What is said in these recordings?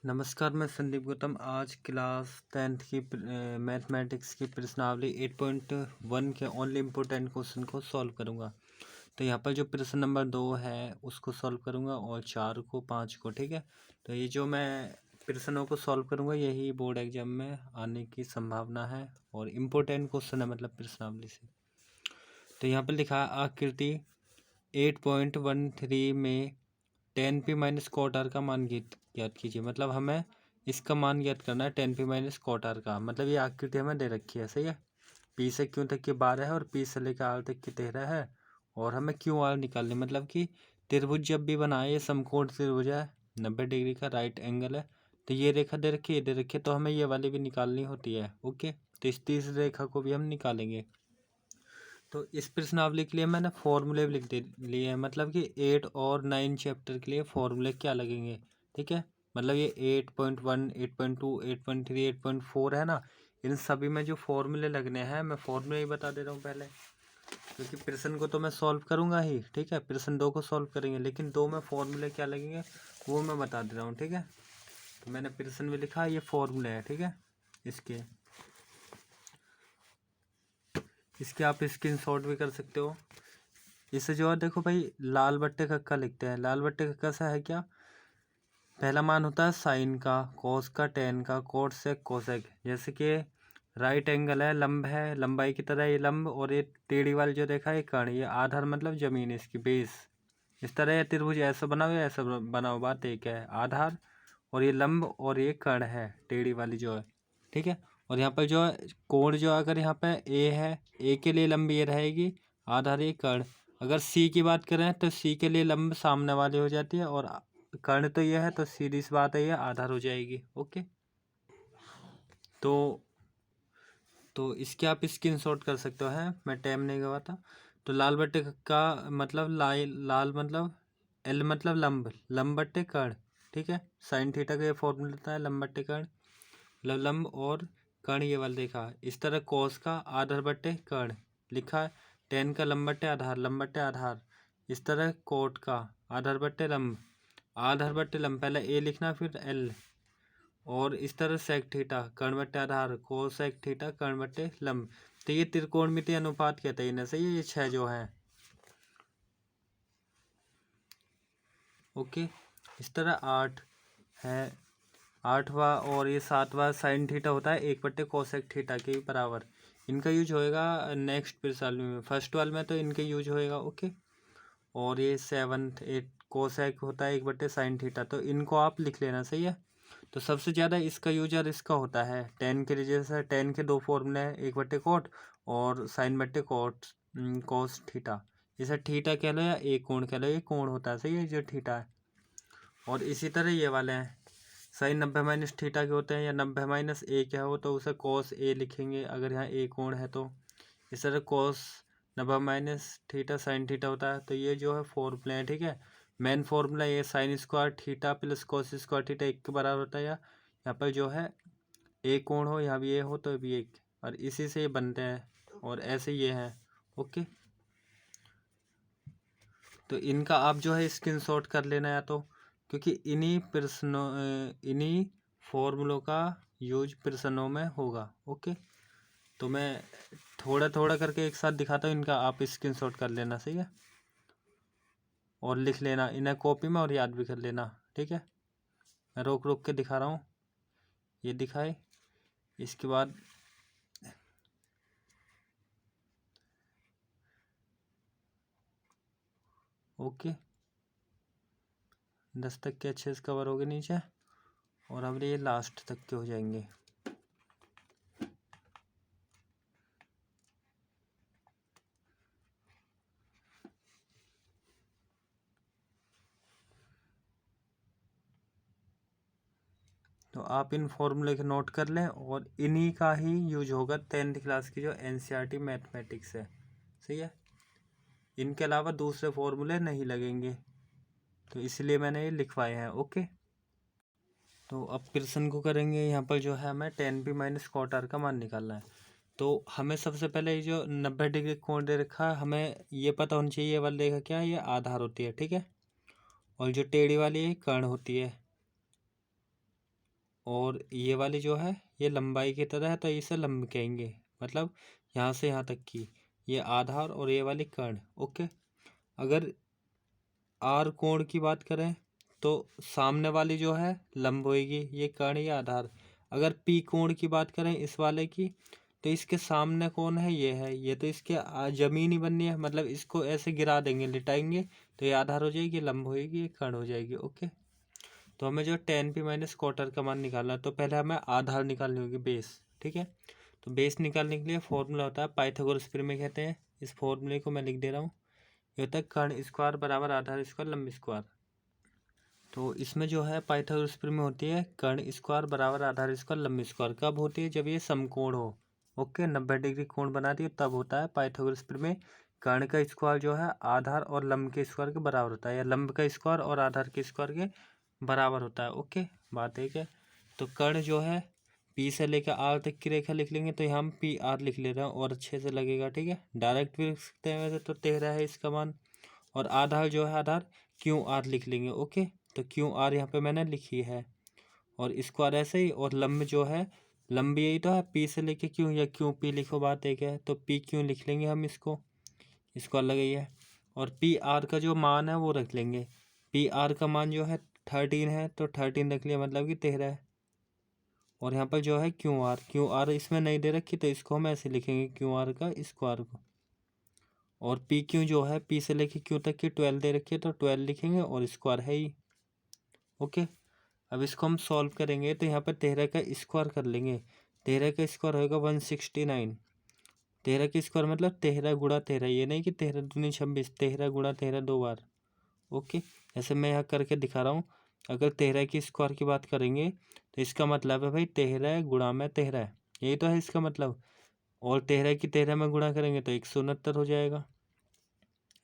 नमस्कार, मैं संदीप गौतम। आज क्लास 10th की मैथमेटिक्स की प्रश्नावली 8.1 के ओनली इम्पोर्टेंट क्वेश्चन को सॉल्व करूंगा। तो यहाँ पर जो प्रश्न नंबर 2 है उसको सॉल्व करूंगा और 4 को 5 को, ठीक है। तो ये जो मैं प्रश्नों को सॉल्व करूंगा यही बोर्ड एग्जाम में आने की संभावना है और इम्पोर्टेंट क्वेश्चन है, मतलब प्रश्नावली से। तो यहाँ पर लिखा है आकृति 8.13 में 10p माइनस कॉट आर का मान ज्ञात कीजिए। मतलब हमें इसका मान ज्ञात करना है 10p माइनस कॉट आर का। मतलब ये आकृति हमें दे रखी है, सही है। पी से क्यू तक की 12 है और पी से लेकर आर तक की 13 है और हमें क्यू आर निकालनी। मतलब कि त्रिभुज जब भी बनाए, ये समकोण त्रिभुज है, 90 डिग्री का राइट एंगल है। तो ये रेखा दे रखी है, दे रखी है, तो हमें ये वाली भी निकालनी होती है। ओके, तो इस तीसरी रेखा को भी हम निकालेंगे। तो इस प्रश्नावली के लिए मैंने फॉर्मूले भी लिख दे लिए हैं। मतलब कि 8 और 9 चैप्टर के लिए फॉर्मूले क्या लगेंगे, ठीक है। मतलब ये 8.1, 8.2, 8.3, 8.4 है ना, इन सभी में जो फॉर्मूले लगने हैं मैं फॉर्मूले ही बता दे रहा हूँ पहले, क्योंकि प्रश्न को तो मैं सॉल्व करूँगा ही, ठीक है। प्रश्न 2 को सॉल्व करेंगे, लेकिन 2 में फॉर्मूले क्या लगेंगे वो मैं बता दे रहा हूँ, ठीक है। तो मैंने प्रश्न में लिखा ये फॉर्मूले है, ठीक है। इसके आप स्क्रीनशॉट भी कर सकते हो। इससे जो है देखो भाई, लाल बट्टे कक्का लिखते हैं। लाल बट्टे कक्का सा है क्या, पहला मान होता है साइन का, कॉस का, टेन का, कोट सेक, कोसेक। जैसे कि राइट एंगल है, लंब है, लंबाई की तरह ये लंब, और ये टेढ़ी वाली जो देखा है कर्ण, ये आधार मतलब जमीन, इसकी बेस। इस तरह ये त्रिभुज ऐसा बनाओ या ऐसा बनाओ, बात एक है। आधार और ये लंब और ये कर्ण है, टेढ़ी वाली जो है, ठीक है। और यहाँ पर जो है कोण, जो अगर यहाँ पे ए है, ए के लिए लंब ये रहेगी, आधार ये कर्ण। अगर सी की बात करें तो सी के लिए लंब सामने वाली हो जाती है और कर्ण तो यह है, तो सीधी सी बात है ये आधार हो जाएगी। ओके, तो इसके आप स्क्रीनशॉट कर सकते हो, है मैं टाइम नहीं गवाता। तो लाल बट्टे का मतलब लाल मतलब एल मतलब लंब, लंब बट्टे कर्ण, ठीक है। साइन थीटा का ये फॉर्मूला होता है, लंब बट्टे कर्ण, मतलब लंब और कर्ण ये वाला देखा। इस तरह कोस का आधार बट्टे कर्ण लिखा है, टेन का लंब बट्टे आधार, लंब बट्टे आधार। इस तरह कोट का आधार बट्टे लंब, आधार बट्टे लंब, पहले ए लिखना फिर एल। और इस तरह सेक थीटा कर्ण बट्टे आधार, कोसेक थीटा कर्ण बट्टे लंब। तो ये त्रिकोणमितीय अनुपात कहते हैं इन्हें, सही है, ये 6 जो है। ओके, इस तरह 8 है, 8वां और ये 7वां साइन थीटा होता है 1 बट्टे कोसेक थीटा के बराबर। इनका यूज होएगा नेक्स्ट प्रश्नावली में, फर्स्ट वाले में तो इनके यूज होएगा। ओके, और ये 7th 8 कोसेक होता है 1 बट्टे साइन थीटा, तो इनको आप लिख लेना, सही है। तो सबसे ज़्यादा इसका यूजर इसका होता है टेन के लिए। जैसे टेन के 2 फॉर्मूले हैं, 1 बट्टे कोट और साइन बट्टे कोट, कोस थीटा। जैसे थीटा कह लो या एक कोण कह लो, ये कोण होता है, सही है, जो थीटा है। और इसी तरह ये वाले हैं, साइन 90 माइनस थीटा के होते हैं, या 90 माइनस ए क्या हो तो उसे कॉस ए लिखेंगे अगर यहाँ ए कोण है तो। इस तरह cos 90 minus theta sine theta होता है। तो ये जो है फॉर्मूले हैं, ठीक है। मेन फॉर्मूला ये sine square theta plus cos square theta 1 के बराबर होता है, या यहाँ पर जो है एक कोण हो, यहाँ भी ये हो तो भी एक, और इसी से ये बनते हैं और ऐसे ये हैं। ओके, तो इनका आप जो है स्क्रीनशॉट कर लेना, या तो क्योंकि इन्हीं फॉर्मूलों का यूज प्रश्नों में होगा। ओके, तो मैं थोड़ा थोड़ा करके एक साथ दिखाता हूँ, इनका आप स्क्रीनशॉट कर लेना, सही है, और लिख लेना इन्हें कॉपी में और याद भी कर लेना, ठीक है। मैं रोक रोक के दिखा रहा हूँ, ये दिखाए, इसके बाद ओके 10 तक के अच्छे से कवर हो गए नीचे, और अब ये लास्ट तक के हो जाएंगे। तो आप इन फॉर्मूले के नोट कर लें, और इन्हीं का ही यूज होगा 10th क्लास की जो एनसीईआरटी मैथमेटिक्स है, सही है। इनके अलावा दूसरे फॉर्मूले नहीं लगेंगे, तो इसलिए मैंने ये लिखवाए हैं। ओके, तो अब प्रश्न को करेंगे। यहाँ पर जो है हमें 10p माइनस कॉट आर का मान निकालना है। तो हमें सबसे पहले ये जो 90 डिग्री कोण दे रखा है, हमें ये पता होना चाहिए, ये वाला देखा क्या है, ये आधार होती है, ठीक है। और जो टेढ़ी वाली है कर्ण होती है। और ये वाली जो है ये लंबाई की तरह है तो इसे लंब कहेंगे, मतलब यहाँ से यहाँ तक की ये आधार और ये वाली कर्ण। ओके, अगर आर कोण की बात करें तो सामने वाली जो है लंब होएगी, ये कर्ण या आधार। अगर पी कोण की बात करें इस वाले की, तो इसके सामने कौन है, ये है, ये तो इसके जमीन ही बननी है, मतलब इसको ऐसे गिरा देंगे, लिटाएंगे तो ये आधार हो जाएगी, लंब होएगी, ये कर्ण हो जाएगी। ओके, तो हमें जो 10p माइनस क्वार्टर का मान निकालना है, तो पहले हमें आधार निकालनी होगी, बेस। ठीक है, तो बेस निकालने के लिए फॉर्मूला होता है पाइथागोरस प्रमेय कहते हैं। इस फॉर्मूले को मैं लिख दे रहा हूँ, ये होता है कर्ण स्क्वायर बराबर आधार स्क्वायर लंब स्क्वायर। तो इसमें जो है पाइथागोरस प्रमेय होती है कर्ण स्क्वायर बराबर आधार स्क्वायर लंब स्क्वायर। कब होती है, जब ये समकोण हो। ओके, 90 डिग्री कोण बना दिए तब होता है पाइथागोरस प्रमेय। कर्ण का स्क्वायर जो है आधार और लंब के स्क्वायर के बराबर होता है, या लंब का स्क्वायर और आधार के स्क्वायर के बराबर होता है। ओके, बात एक है। तो कर्ण जो है पी से लेकर आर तक की रेखा लिख लेंगे, तो यहाँ हम पी आर लिख ले रहे हैं और अच्छे से लगेगा। ठीक है, डायरेक्ट भी लिख सकते हैं वैसे तो 13 है इसका मान। और आधार जो है आधार क्यू आर लिख लेंगे। ओके, तो क्यू आर यहाँ पे मैंने लिखी है, और स्क्वायर ऐसे ही। और लंब जो है, लंब यही तो है, पी से लेके क्यू या क्यू पी लिखो, बात एक है। तो पी क्यू लिख लेंगे हम इसको, स्क्वायर लगाई है। और पी आर का जो मान है वो रख लेंगे। पी आर का मान जो है 13 है, तो 13 रख लिया, मतलब कि 13 है। और यहाँ पर जो है क्यू आर इसमें नहीं दे रखी, तो इसको हम ऐसे लिखेंगे क्यू आर का स्क्वायर को। और पी क्यू जो है पी से लेके क्यू तक की 12 दे रखी है, तो 12 लिखेंगे और स्क्वायर है ही। ओके, अब इसको हम सॉल्व करेंगे, तो यहाँ पर 13 का स्क्वायर कर लेंगे। 13 का स्क्वायर होगा 169। 13 का स्क्वायर मतलब 13 गुणा 13, ये नहीं कि 13 दूनी 26, 13 गुणा 13 2 बार। ओके, ऐसे मैं यहाँ करके दिखा रहा हूँ। अगर 13 की स्क्वायर की बात करेंगे तो इसका मतलब है भाई 13 गुणा में 13, यही तो है इसका मतलब। और 13 की 13 में गुणा करेंगे तो 169 हो जाएगा,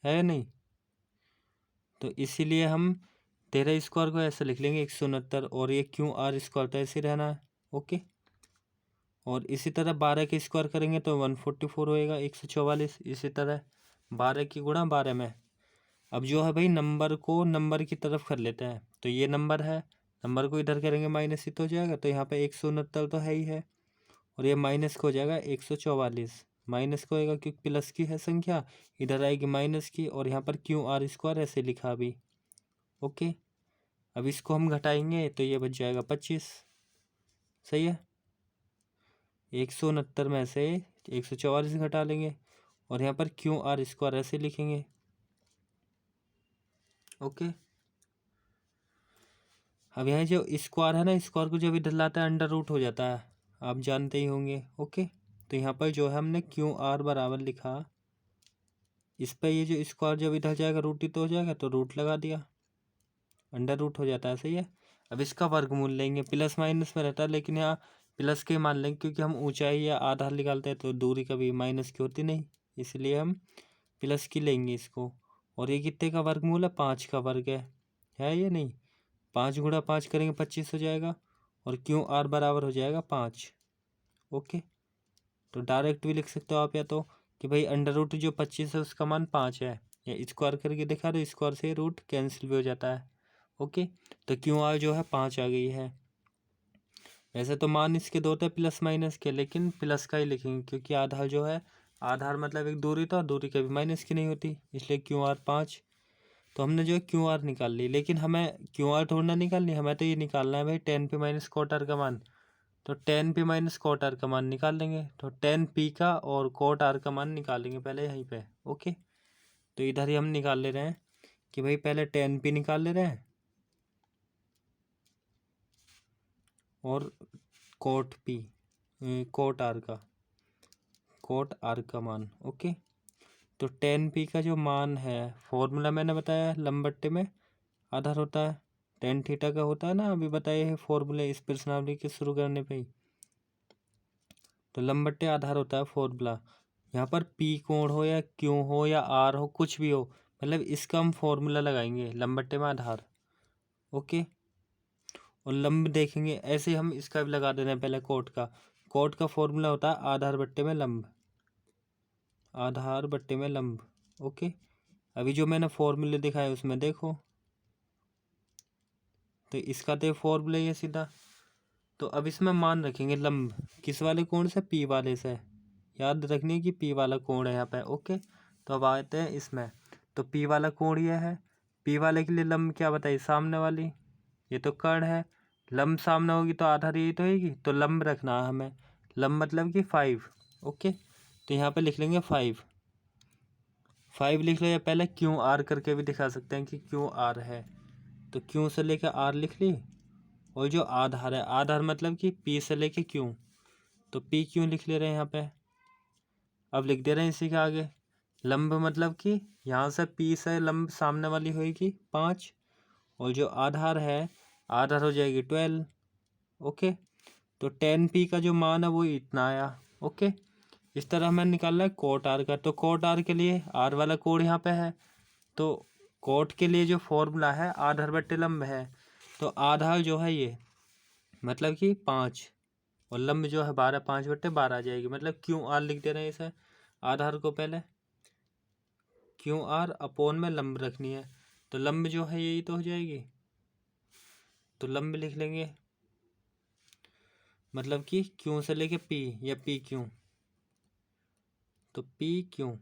है नहीं। तो इसीलिए हम 13 स्क्वायर को ऐसे लिख लेंगे 169, और ये क्यू आर स्क्वायर तो ऐसे रहना है। ओके, और इसी तरह 12 के स्क्वायर करेंगे तो 144 होएगा, 144। इसी तरह 12 की गुणा 12 में। अब जो है भाई नंबर को नंबर की तरफ कर लेते हैं, तो ये नंबर है, नंबर को इधर करेंगे माइनस ही तो हो जाएगा, तो यहाँ पे 169 तो है ही है, और ये माइनस को हो जाएगा 144। माइनस को होएगा क्योंकि प्लस की है संख्या, इधर आएगी माइनस की, और यहाँ पर क्यू आर स्क्वायर ऐसे लिखा अभी। ओके, अब इसको हम घटाएंगे तो ये बच जाएगा 25। सही है, 169 में से 144 घटा लेंगे, और यहाँ पर क्यू आर स्क्वायर ऐसे लिखेंगे। ओके, अब यहाँ जो स्क्वायर है ना, स्क्वायर को जब इधर लाता है अंडर रूट हो जाता है, आप जानते ही होंगे। ओके, तो यहाँ पर जो है हमने क्यू आर बराबर लिखा, इस पर ये जो स्क्वायर जब इधर जाएगा रूट ही तो हो जाएगा, तो रूट लगा दिया, अंडर रूट हो जाता है। सही है, अब इसका वर्गमूल लेंगे, प्लस माइनस में रहता है लेकिन यहाँ प्लस के मान लेंगे, क्योंकि हम ऊंचाई या आधार निकालते हैं तो दूरी कभी माइनस की होती नहीं, इसलिए हम प्लस की लेंगे इसको। और ये कितने का वर्गमूल है, 5 का वर्ग है ये नहीं। 5 गुणा 5 करेंगे 25 हो जाएगा, और क्यू आर बराबर हो जाएगा 5। ओके, तो डायरेक्ट भी लिख सकते हो आप, या तो कि भाई अंडर रूट जो 25 है उसका मान 5 है, या स्क्वायर करके दिखा दो, स्क्वायर से रूट कैंसिल भी हो जाता है। ओके, तो क्यू आर जो है 5 आ गई है। वैसे तो मान इसके दो थे प्लस माइनस के, लेकिन प्लस का ही लिखेंगे क्योंकि आधार जो है, आधार मतलब एक दूरी, तो दूरी कभी माइनस की नहीं होती, इसलिए क्यू आर 5। तो हमने जो है क्यू आर निकाल ली, लेकिन हमें क्यू आर थोड़ा ना निकालनी, हमें तो ये निकालना है भाई 10p माइनस क्वार्टर का मान। तो 10p माइनस क्वार्टर का मान निकाल लेंगे, तो 10p का और क्वार्ट आर का मान निकालेंगे पहले यहीं पे। ओके, तो इधर ही हम निकाल ले रहे हैं कि भाई पहले 10p निकाल ले रहे हैं, और कोट पी, कोट आर का मान। ओके, तो 10p का जो मान है, फॉर्मूला मैंने बताया लंबट्टे में आधार होता है, 10 थीटा का होता है ना, अभी बताए है फॉर्मूले इस प्रश्नावली के शुरू करने पे ही। तो लंबट्टे आधार होता है फॉर्मूला। यहाँ पर पी कोण हो या क्यू हो या आर हो, कुछ भी हो, मतलब इसका हम फॉर्मूला लगाएंगे लंबट्टे में आधार। ओके, और लंब देखेंगे ऐसे हम इसका भी लगा दे रहे हैं पहले कोट का फॉर्मूला होता है आधार बट्टे में लंब, आधार बट्टे में लंब। ओके, अभी जो मैंने फॉर्मूले दिखाए उसमें देखो, तो इसका तो फॉर्मूला ही है सीधा, तो अब इसमें मान रखेंगे लंब किस वाले कोण से, पी वाले से। याद रखनी कि पी वाला कोण है यहाँ पे। ओके, तो अब आते हैं इसमें। तो पी वाला कोण ये है, पी वाले के लिए लंब क्या बताइए, सामने वाली, ये तो कर्ण है। लंब सामने होगी तो आधार यही तो होगी, तो लंब रखना है हमें। लंब मतलब कि 5। ओके, तो यहाँ पे लिख लेंगे 5। 5 लिख लो, या पहले क्यू आर करके भी दिखा सकते हैं कि क्यू आर है, तो क्यू से लेकर आर लिख ली। और जो आधार है, आधार मतलब कि पी से लेके क्यू, तो पी क्यू लिख ले रहे हैं यहाँ पे। अब लिख दे रहे हैं इसी के आगे लंब, मतलब कि यहाँ से पी से लंब सामने वाली होगी 5, और जो आधार है, आधार हो जाएगी 12। ओके, तो 10p का जो मान है वो इतना आया। ओके, इस तरह हमें निकालना है कोट आर का। तो कोट आर के लिए आर वाला कोड यहाँ पे है, तो कोट के लिए जो फॉर्मूला है आधार बट्टे लंब है, तो आधार जो है ये मतलब कि 5, और लंब जो है 12, 5/12 आ जाएगी। मतलब क्यू आर लिख दे रहे हैं इसे, आधार को पहले क्यू आर अपोन में लंब रखनी है, तो लंब जो है यही तो हो जाएगी। तो लंब लिख लेंगे, मतलब कि क्यू से लेके पी, या पी क्यू, तो पी क्यू।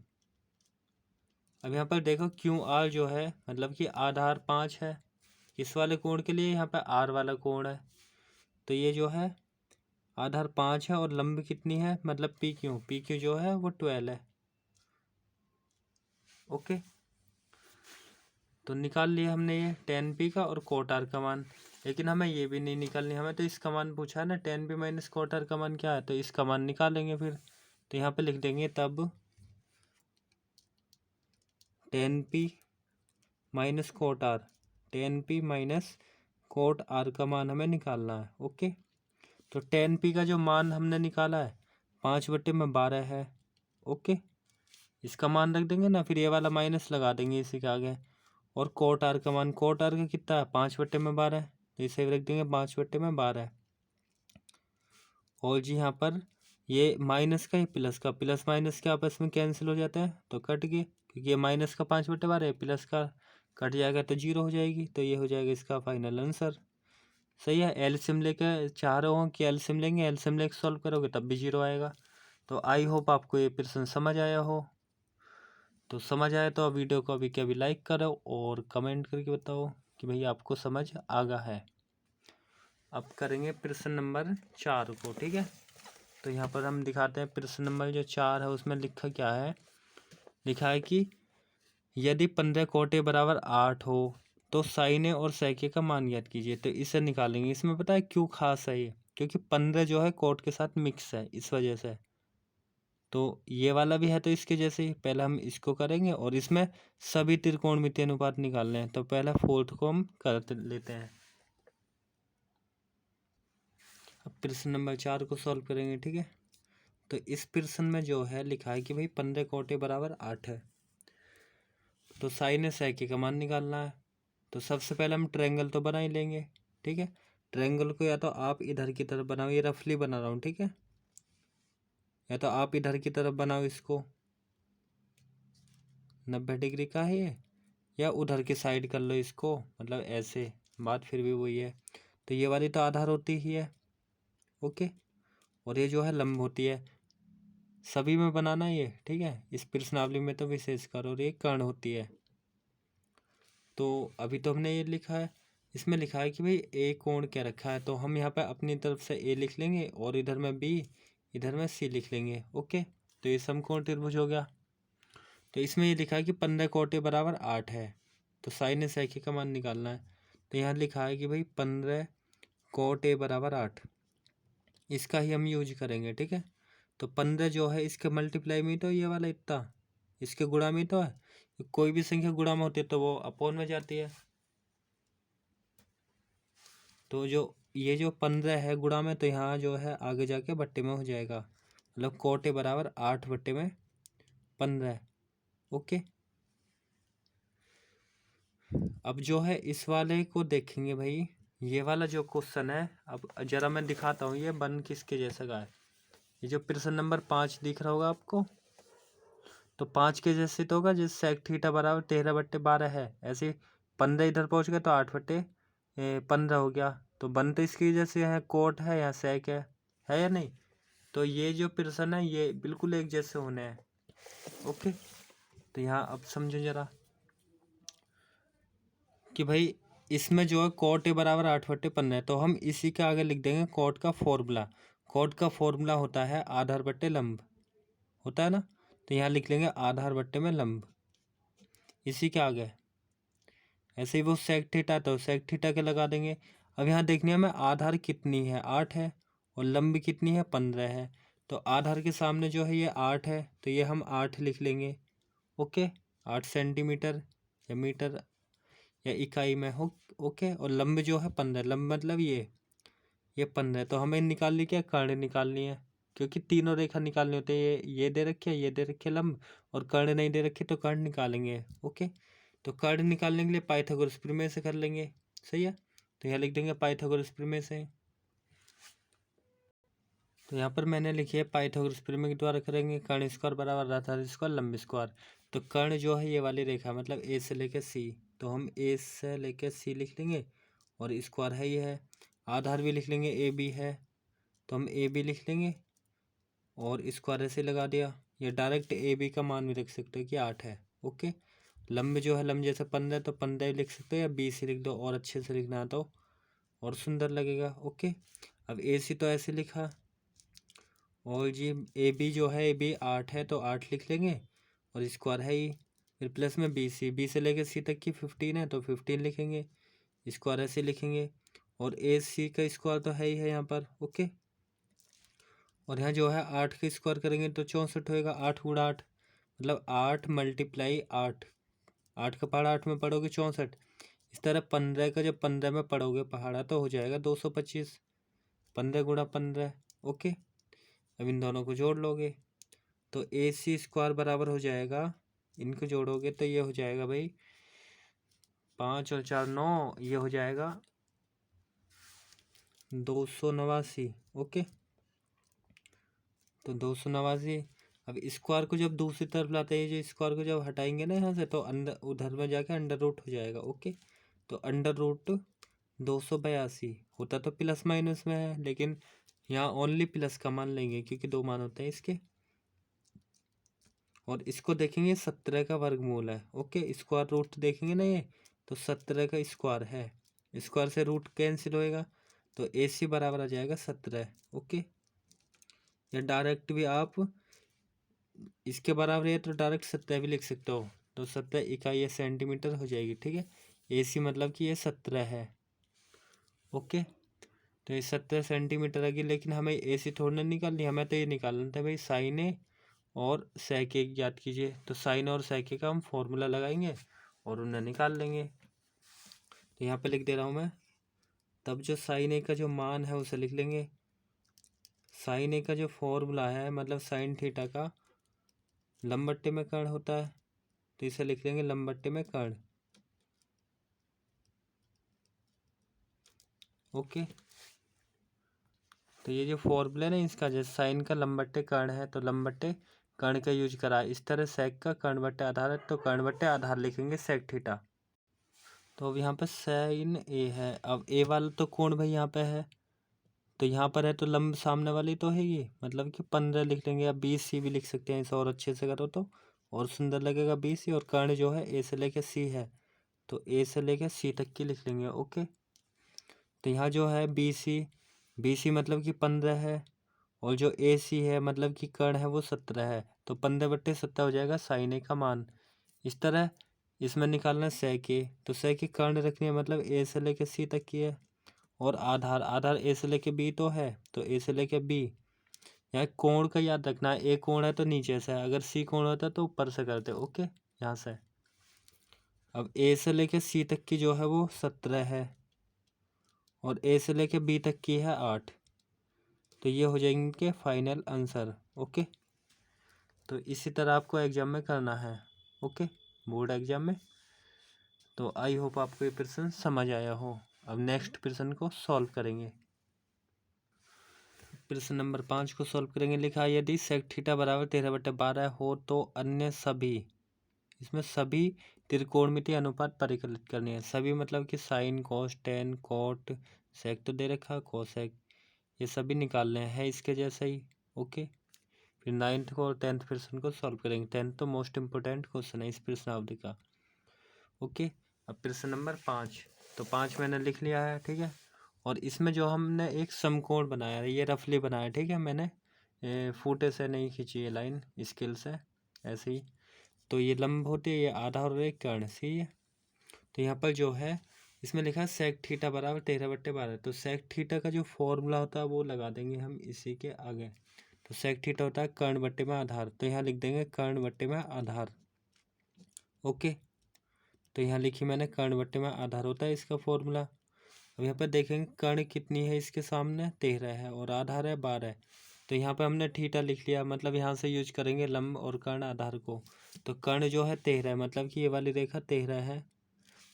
अब यहाँ पर देखो क्यू आर जो है मतलब कि आधार 5 है इस वाले कोण के लिए, यहाँ पे आर वाला कोण है, तो ये जो है आधार 5 है और लंब कितनी है, मतलब पी क्यू जो है वो 12 है। ओके, तो निकाल लिया हमने ये 10p का और कोट आर का मान। लेकिन हमें ये भी नहीं निकालनी, हमें तो इसका मान पूछा है ना, 10p माइनस कोट आर का मान क्या है, तो इसका मान निकालेंगे फिर। तो यहाँ पे लिख देंगे तब 10p minus cot r, 10p minus cot r का मान हमें निकालना है। ओके, तो 10p का जो मान हमने निकाला है 5/12 है। ओके, इसका मान रख देंगे ना, फिर ये वाला माइनस लगा देंगे इसी के आगे। और कोट आर का मान, कोट आर का कितना है, 5/12, तो इसे रख देंगे 5/12। और जी यहाँ पर ये माइनस का, ये प्लस का, प्लस माइनस के आपस में कैंसिल हो जाता है, तो कट गए, क्योंकि ये माइनस का 5/12 है, प्लस का कट जाएगा तो 0 हो जाएगी। तो ये हो जाएगा इसका फाइनल आंसर। सही है, एलसीएम लेकर चाह रहे हो कि एलसीएम लेंगे, एलसीएम लेकर सॉल्व करोगे तब भी 0 आएगा। तो आई होप आपको ये प्रश्न समझ आया हो। तो समझ आए तो वीडियो को अभी के अभी लाइक करो और कमेंट करके बताओ कि भैया आपको समझ आ गया है। अब करेंगे प्रश्न नंबर 4 को, ठीक है। तो यहाँ पर हम दिखाते हैं प्रश्न नंबर जो 4 है, उसमें लिखा क्या है। लिखा है कि यदि 15 कोटे बराबर 8 हो तो साइने और सैके का मान ज्ञात कीजिए। तो इसे निकालेंगे। इसमें पता है क्यों खास है ये, क्योंकि 15 जो है कोट के साथ मिक्स है, इस वजह से। तो ये वाला भी है, तो इसके जैसे ही पहले हम इसको करेंगे, और इसमें सभी त्रिकोणमितीय अनुपात निकालने हैं। तो पहले फोर्थ को हम कर लेते हैं। अब प्रश्न नंबर 4 को सॉल्व करेंगे, ठीक है। तो इस प्रश्न में जो है लिखा है कि भाई 15 कोटे बराबर 8 है, तो साइन सैके का मान निकालना है। तो सबसे पहले हम ट्रायंगल तो बना ही लेंगे, ठीक है। ट्रायंगल को या तो आप इधर की तरफ बनाओ, ये रफली बना रहा हूँ, ठीक है, या तो आप इधर की तरफ बनाओ इसको, 90 डिग्री का है ये, या उधर की साइड कर लो इसको, मतलब ऐसे, बात फिर भी वही है। तो ये वाली तो आधार होती ही है, ओके, और ये जो है लंब होती है। सभी में बनाना ये, ठीक है, इस प्रश्नावली में तो विशेषकर, और ये कर्ण होती है। तो अभी तो हमने ये लिखा है, इसमें लिखा है कि भाई ए कोण क्या रखा है, तो हम यहाँ पे अपनी तरफ से ए लिख लेंगे, और इधर में बी, इधर में सी लिख लेंगे। ओके, तो ये समकोण त्रिभुज हो गया। तो इसमें ये लिखा है कि 15 कोटे बराबर 8 है, तो साइन सैके का मान निकालना है। तो यहाँ लिखा है कि भाई 15 कोटे बराबर 8, इसका ही हम यूज करेंगे, ठीक है। तो 15 जो है इसके मल्टीप्लाई में तो ये वाला इतना, इसके गुणा में तो है, कोई भी संख्या गुणा में होती है तो वो अपोन में जाती है। तो जो ये जो 15 है गुणा में, तो यहाँ जो है आगे जाके बट्टे में हो जाएगा, मतलब कोटे बराबर 8/15। ओके, अब जो है इस वाले को देखेंगे भाई, ये वाला जो क्वेश्चन है, अब जरा मैं दिखाता हूँ ये बन किसके जैसा का है। ये जो प्रश्न नंबर 5 दिख रहा होगा आपको, तो 5 के जैसे तो होगा, जिस सेक थीटा बराबर 13/12 है, ऐसे 15 इधर पहुँच गया तो 8/15 हो गया। तो बन तो इसकी वजह से यहाँ कोट है, यहाँ सेक है या नहीं। तो ये जो प्रश्न है ये बिल्कुल एक जैसे होने हैं। ओके, तो यहाँ अब समझो जरा कि भाई इसमें जो है कोट ए बराबर 8/15 है, तो हम इसी के आगे लिख देंगे कोट का फॉर्मूला। कोट का फॉर्मूला होता है आधार बट्टे लंब, होता है ना। तो यहाँ लिख लेंगे आधार बट्टे में लंब इसी के आगे। ऐसे ही वो सेक थीटा, तो सेक थीटा के लगा देंगे। अब यहाँ देखने हमें आधार कितनी है, 8 है, और लंब कितनी है, 15 है। तो आधार के सामने जो है ये 8 है, तो ये हम 8 लिख लेंगे। ओके, 8 सेंटीमीटर या मीटर या इकाई में हो। ओके, और लंब जो है 15, लंब मतलब ये 15। तो हमें निकालनी क्या, कर्ण निकालनी है, क्योंकि तीनों रेखा निकालनी होती है। ये दे रखे है, ये दे रखे लंब, और कर्ण नहीं दे रखे तो कर्ण निकालेंगे। ओके, तो कर्ण निकालने के लिए पाइथागोरस प्रमेय से कर लेंगे। सही है, तो यहाँ लिख देंगे पाइथागोरस प्रमेय से। तो यहाँ पर मैंने लिखी है पाइथागोरस प्रमेय के द्वारा करेंगे कर्ण स्क्वायर बराबर आधार स्क्वायर लंब स्क्वायर। तो कर्ण जो है ये वाली रेखा, मतलब ए से लेकर सी, तो हम ए से लेकर सी लिख लेंगे, और स्क्वायर है ये है। आधार भी लिख लेंगे, ए बी है, तो हम ए बी लिख लेंगे, और स्क्वायर ऐसे लगा दिया। ये डायरेक्ट ए बी का मान भी रख सकते हो कि 8 है। ओके, लंब जो है, लंब जैसे 15 तो 15 लिख सकते हो, या 20 लिख दो, और अच्छे से लिखना है तो और सुंदर लगेगा। ओके, अब ए सी तो ऐसे लिखा, और जी ए बी जो है, ए बी 8 है तो 8 लिख लेंगे, और स्क्वायर है ही। फिर प्लस में बी सी, बी से लेकर सी तक की 15 है तो 15 लिखेंगे, स्क्वायर ऐसे लिखेंगे, और ए सी का स्क्वायर तो है ही है यहाँ पर। ओके, और यहाँ जो है 8 का स्क्वायर करेंगे तो 64 होएगा। 8 गुणा 8 मतलब 8 मल्टीप्लाई 8, 8 का पहाड़ा 8 में पढ़ोगे 64। इस तरह 15 का जब 15 में पढ़ोगे पहाड़ा तो हो जाएगा 225, 15 गुणा 15। ओके, अब इन दोनों को जोड़ लोगे तो ए सी स्क्वायर बराबर हो जाएगा, इनको जोड़ोगे तो ये हो जाएगा भाई 5 और 4 9, ये हो जाएगा 289। ओके, तो 289। अब स्क्वायर को जब दूसरी तरफ लाते हैं, जो स्क्वायर को जब हटाएंगे ना यहाँ से, तो अंदर उधर में जाके अंडर रूट हो जाएगा। ओके, तो अंडर रूट 282 होता तो प्लस माइनस में है, लेकिन यहाँ ओनली प्लस का मान लेंगे क्योंकि दो मान होते हैं इसके। और इसको देखेंगे 17 का वर्गमूल है। ओके, स्क्वायर रूट देखेंगे ना ये, तो 17 का स्क्वायर है, स्क्वायर से रूट कैंसिल होएगा, तो ए सी बराबर आ जाएगा 17। ओके, या डायरेक्ट भी आप इसके बराबर है तो डायरेक्ट 17 भी लिख सकते हो, तो 17 इकाई या सेंटीमीटर हो जाएगी। ठीक है, ए सी मतलब कि ये 17 है। ओके, तो ये 17 सेंटीमीटर आ गई, लेकिन हमें ए सी थोड़ी ना निकालनी, हमें तो ये निकालना था भाई साइन ए और सेक ए याद कीजिए। तो साइन और सेक ए का हम फॉर्मूला लगाएंगे और उन्हें निकाल लेंगे। तो यहाँ पे लिख दे रहा हूँ मैं, तब जो साइन ए का जो मान है उसे लिख लेंगे। साइन ए का जो फॉर्मूला है, मतलब साइन थीटा का लंब बट्टे में कर्ण होता है, तो इसे लिख लेंगे लंब बट्टे में कर्ण। ओके, तो ये जो फॉर्मूला है ना इसका, जैसे साइन का लंब बट्टे कर्ण है तो लंब बट्टे कर्ण का यूज करा। इस तरह सेक का कर्ण बट्टे आधार है तो कर्ण बट्टे आधार लिखेंगे सेक थीटा। तो अब यहाँ पे साइन ए है। अब ए वाला तो कोण भाई यहाँ पे है, तो यहाँ पर है तो लंब सामने वाली तो है ये, मतलब कि 15 लिख लेंगे, या 20 सी भी लिख सकते हैं इसे और अच्छे से करो तो और सुंदर लगेगा 20 सी। और कर्ण जो है ए से लेके सी है, तो ए से लेके सी तक की लिख लेंगे। ओके, तो यहाँ जो है बी सी मतलब कि 15 है, और जो ए सी है मतलब कि कर्ण है वो 17 है, तो 15/17 हो जाएगा साइन ए का मान। इस तरह इसमें निकालना सेक ए, तो सेक ए कर्ण रखनी है, मतलब ए से लेके सी तक की है, और आधार आधार ए से लेके बी तो है, तो ए से लेके बी। यहाँ कोण का याद रखना है, ए कोण है तो नीचे से, अगर सी कोण होता तो ऊपर से करते। ओके, यहाँ से अब ए से लेके सी तक की जो है वो 17 है, और ए से लेके बी तक की है 8, तो ये हो जाएंगे इनके फाइनल आंसर। ओके, तो इसी तरह आपको एग्जाम में करना है। ओके, बोर्ड एग्जाम में। तो आई होप आपको ये प्रश्न समझ आया हो। अब नेक्स्ट प्रश्न को सॉल्व करेंगे। प्रश्न नंबर 5 को सॉल्व करेंगे। लिखा है यदि सेक थीटा बराबर 13/12 हो तो अन्य सभी, इसमें सभी त्रिकोणमितीय अनुपात परिकलित करने हैं। सभी मतलब कि sine cos tan cot sec तो दे रखा है, कोसेक, ये सभी निकालने हैं इसके जैसा ही। ओके, फिर 9th को और 10th प्रश्न को सॉल्व करेंगे। 10th तो मोस्ट इम्पोर्टेंट क्वेश्चन है इस प्रश्नावली का। ओके, अब प्रश्न नंबर 5, तो 5 मैंने लिख लिया है, ठीक है। और इसमें जो हमने एक समकोण बनाया है, ये रफली बनाया, ठीक है, मैंने फूटे से नहीं खींची ये लाइन, स्केल से ऐसे ही। तो ये लंब होती है, ये आधा और एक कर्ण, सही है। तो यहाँ पर जो है इसमें लिखा है सेक थीटा बराबर 13/12। तो सेक थीटा का जो फॉर्मूला होता है वो लगा देंगे हम इसी के आगे। तो सेक थीटा होता है कर्ण बट्टे में आधार, तो यहाँ लिख देंगे कर्ण बट्टे में आधार। ओके, तो यहाँ लिखी मैंने कर्ण बट्टे में आधार होता है इसका फॉर्मूला। अब यहाँ पर देखेंगे कर्ण कितनी है, इसके सामने 13 है और आधार है 12। तो यहाँ पे हमने थीटा लिख लिया, मतलब यहाँ से यूज करेंगे लंब और कर्ण आधार को। तो कर्ण जो है 13 है, मतलब कि ये वाली रेखा 13 है,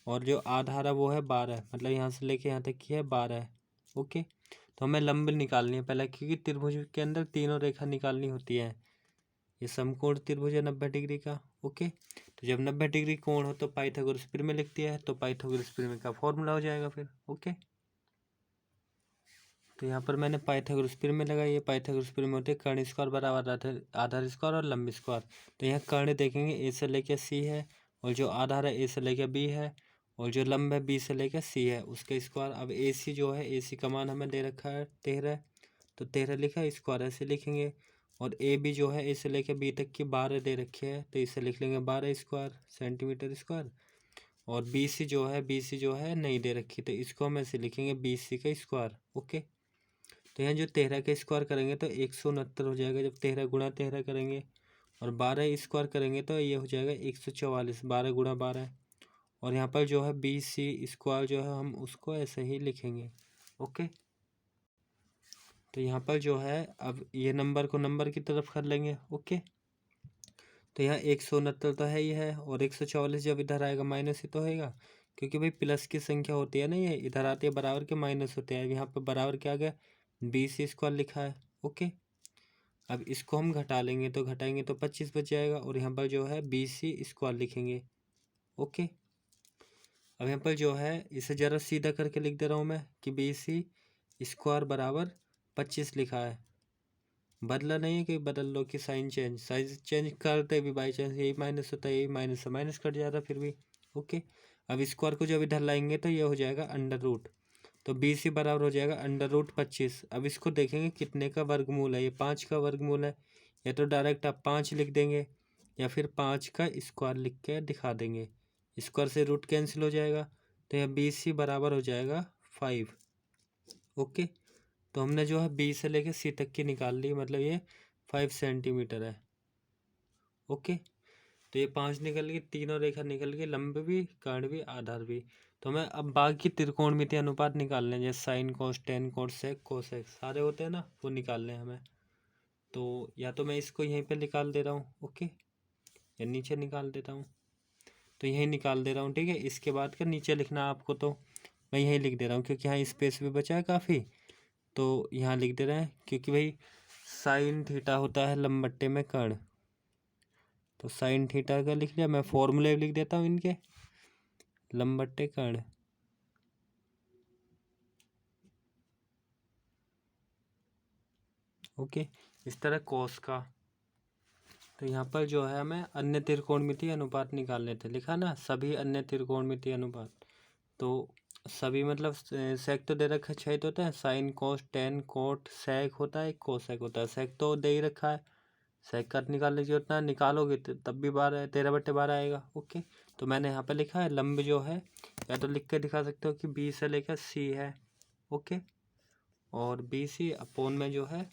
और जो आधार है वो है 12, मतलब यहाँ से लेके यहाँ तक की है 12। ओके, तो हमें लंब निकालनी है पहले, क्योंकि त्रिभुज के अंदर तीनों रेखा निकालनी होती है। ये समकोण त्रिभुज है 90 डिग्री का। ओके, तो जब 90 डिग्री कोण हो तो पाइथागोरस प्रमेय लिख दिया है, तो पाइथागोरस प्रमेय का फॉर्मूला हो जाएगा फिर। ओके, तो यहाँ पर मैंने पाइथागोरस प्रमेय लगाई है। पाइथागोरस प्रमेय होते हैं कर्ण स्क्वायर बराबर आधार स्क्वायर और लंब स्क्वायर। तो यहाँ कर्ण देखेंगे ए से लेकर सी है, और जो आधार है ए से लेकर बी है, और जो लंब है बी से लेकर सी है, उसका स्क्वायर। अब ए सी जो है, ए सी का मान हमें दे रखा है 13, तो 13 लिखा, स्क्वायर ऐसे लिखेंगे। और ए बी जो है ए से लेकर बी तक की 12 दे रखी है, तो इसे लिख लेंगे 12 स्क्वायर सेंटीमीटर स्क्वायर। और बी सी जो है, बी सी जो है नहीं दे रखी, तो इसको हम ऐसे लिखेंगे बी सी का स्क्वायर। ओके, तो यहाँ जो 13 का स्क्वायर करेंगे तो 169 हो जाएगा, जब 13 गुणा 13 करेंगे, और 12 स्क्वायर करेंगे तो ये हो जाएगा 144, 12 गुणा 12। और यहाँ पर जो है बी सी स्क्वायर जो है हम उसको ऐसे ही लिखेंगे। ओके, तो यहाँ पर जो है अब ये नंबर को नंबर की तरफ कर लेंगे। ओके, तो यहाँ 169 तो है ही है, और 144 जब इधर आएगा माइनस ही तो होगा, क्योंकि भाई प्लस की संख्या होती है ना, ये इधर आती है बराबर के माइनस होते हैं। यहाँ पर बराबर क्या आ गया, बी सी स्क्वायर लिखा है। ओके, अब इसको हम घटा लेंगे, तो घटाएंगे तो 25 बच जाएगा, और यहाँ पर जो है बी सी स्क्वायर लिखेंगे। ओके, अब यहाँ पर जो है इसे ज़रा सीधा करके लिख दे रहा हूँ मैं कि बी सी स्क्वायर बराबर 25 लिखा है। बदला नहीं है कि बदल लो कि साइन चेंज करते भी बाई चांस यही माइनस होता है, यही माइनस से माइनस कट जाता फिर भी। ओके, अब स्क्वायर को जब इधर लाएंगे तो ये हो जाएगा अंडर रूट, तो बी सी बराबर हो जाएगा अंडर रूट 25। अब इसको देखेंगे कितने का वर्गमूल है, ये 5 का वर्गमूल है। या तो डायरेक्ट आप 5 लिख देंगे, या फिर 5 का स्क्वायर लिख के दिखा देंगे, स्क्वायर से रूट कैंसिल हो जाएगा, तो यह बी सी बराबर हो जाएगा 5। ओके, तो हमने जो है बी से लेके सी तक की निकाल ली, मतलब ये 5 सेंटीमीटर है। ओके, तो ये 5 निकल गई, तीनों रेखा निकल गई, लंब भी कर्ण भी आधार भी। तो हमें अब बाकी त्रिकोणमितीय अनुपात निकालने हैं, जैसे साइन कोस टेन कोस सेक कोसेक सारे होते हैं ना, वो निकालने हैं हमें। तो या तो मैं इसको यहीं पे निकाल दे रहा हूँ, ओके, या नीचे निकाल देता हूँ, तो यहीं निकाल दे रहा हूँ, ठीक है। इसके बाद का नीचे लिखना आपको, तो मैं यहीं लिख दे रहा हूँ, क्योंकि यहाँ स्पेस भी बचा है काफ़ी, तो यहाँ लिख दे रहे हैं, क्योंकि भाई साइन थीटा होता है लंब बट्टे में कर्ण। तो साइन थीटा का लिख लिया, मैं फॉर्मूले लिख देता हूँ इनके, लंब बट्टे कर्ण। ओके, इस तरह कोस का। तो यहाँ पर जो है हमें अन्य त्रिकोणमितीय अनुपात निकालने थे, लिखा ना सभी अन्य त्रिकोणमितीय अनुपात। तो सभी मतलब सेक तो दे रखा है 6 तो होता है, sine cos tan cot sec होता है, कोसेक होता है। सेक तो दे ही रखा है, सेक का निकाल लीजिए, उतना निकालोगे तब भी 12 13/12 आएगा। ओके, तो मैंने यहाँ पे लिखा है लंब जो है, या तो लिख के दिखा सकते हो कि बी से लेकर सी है। ओके, और बी सी अपोन में जो है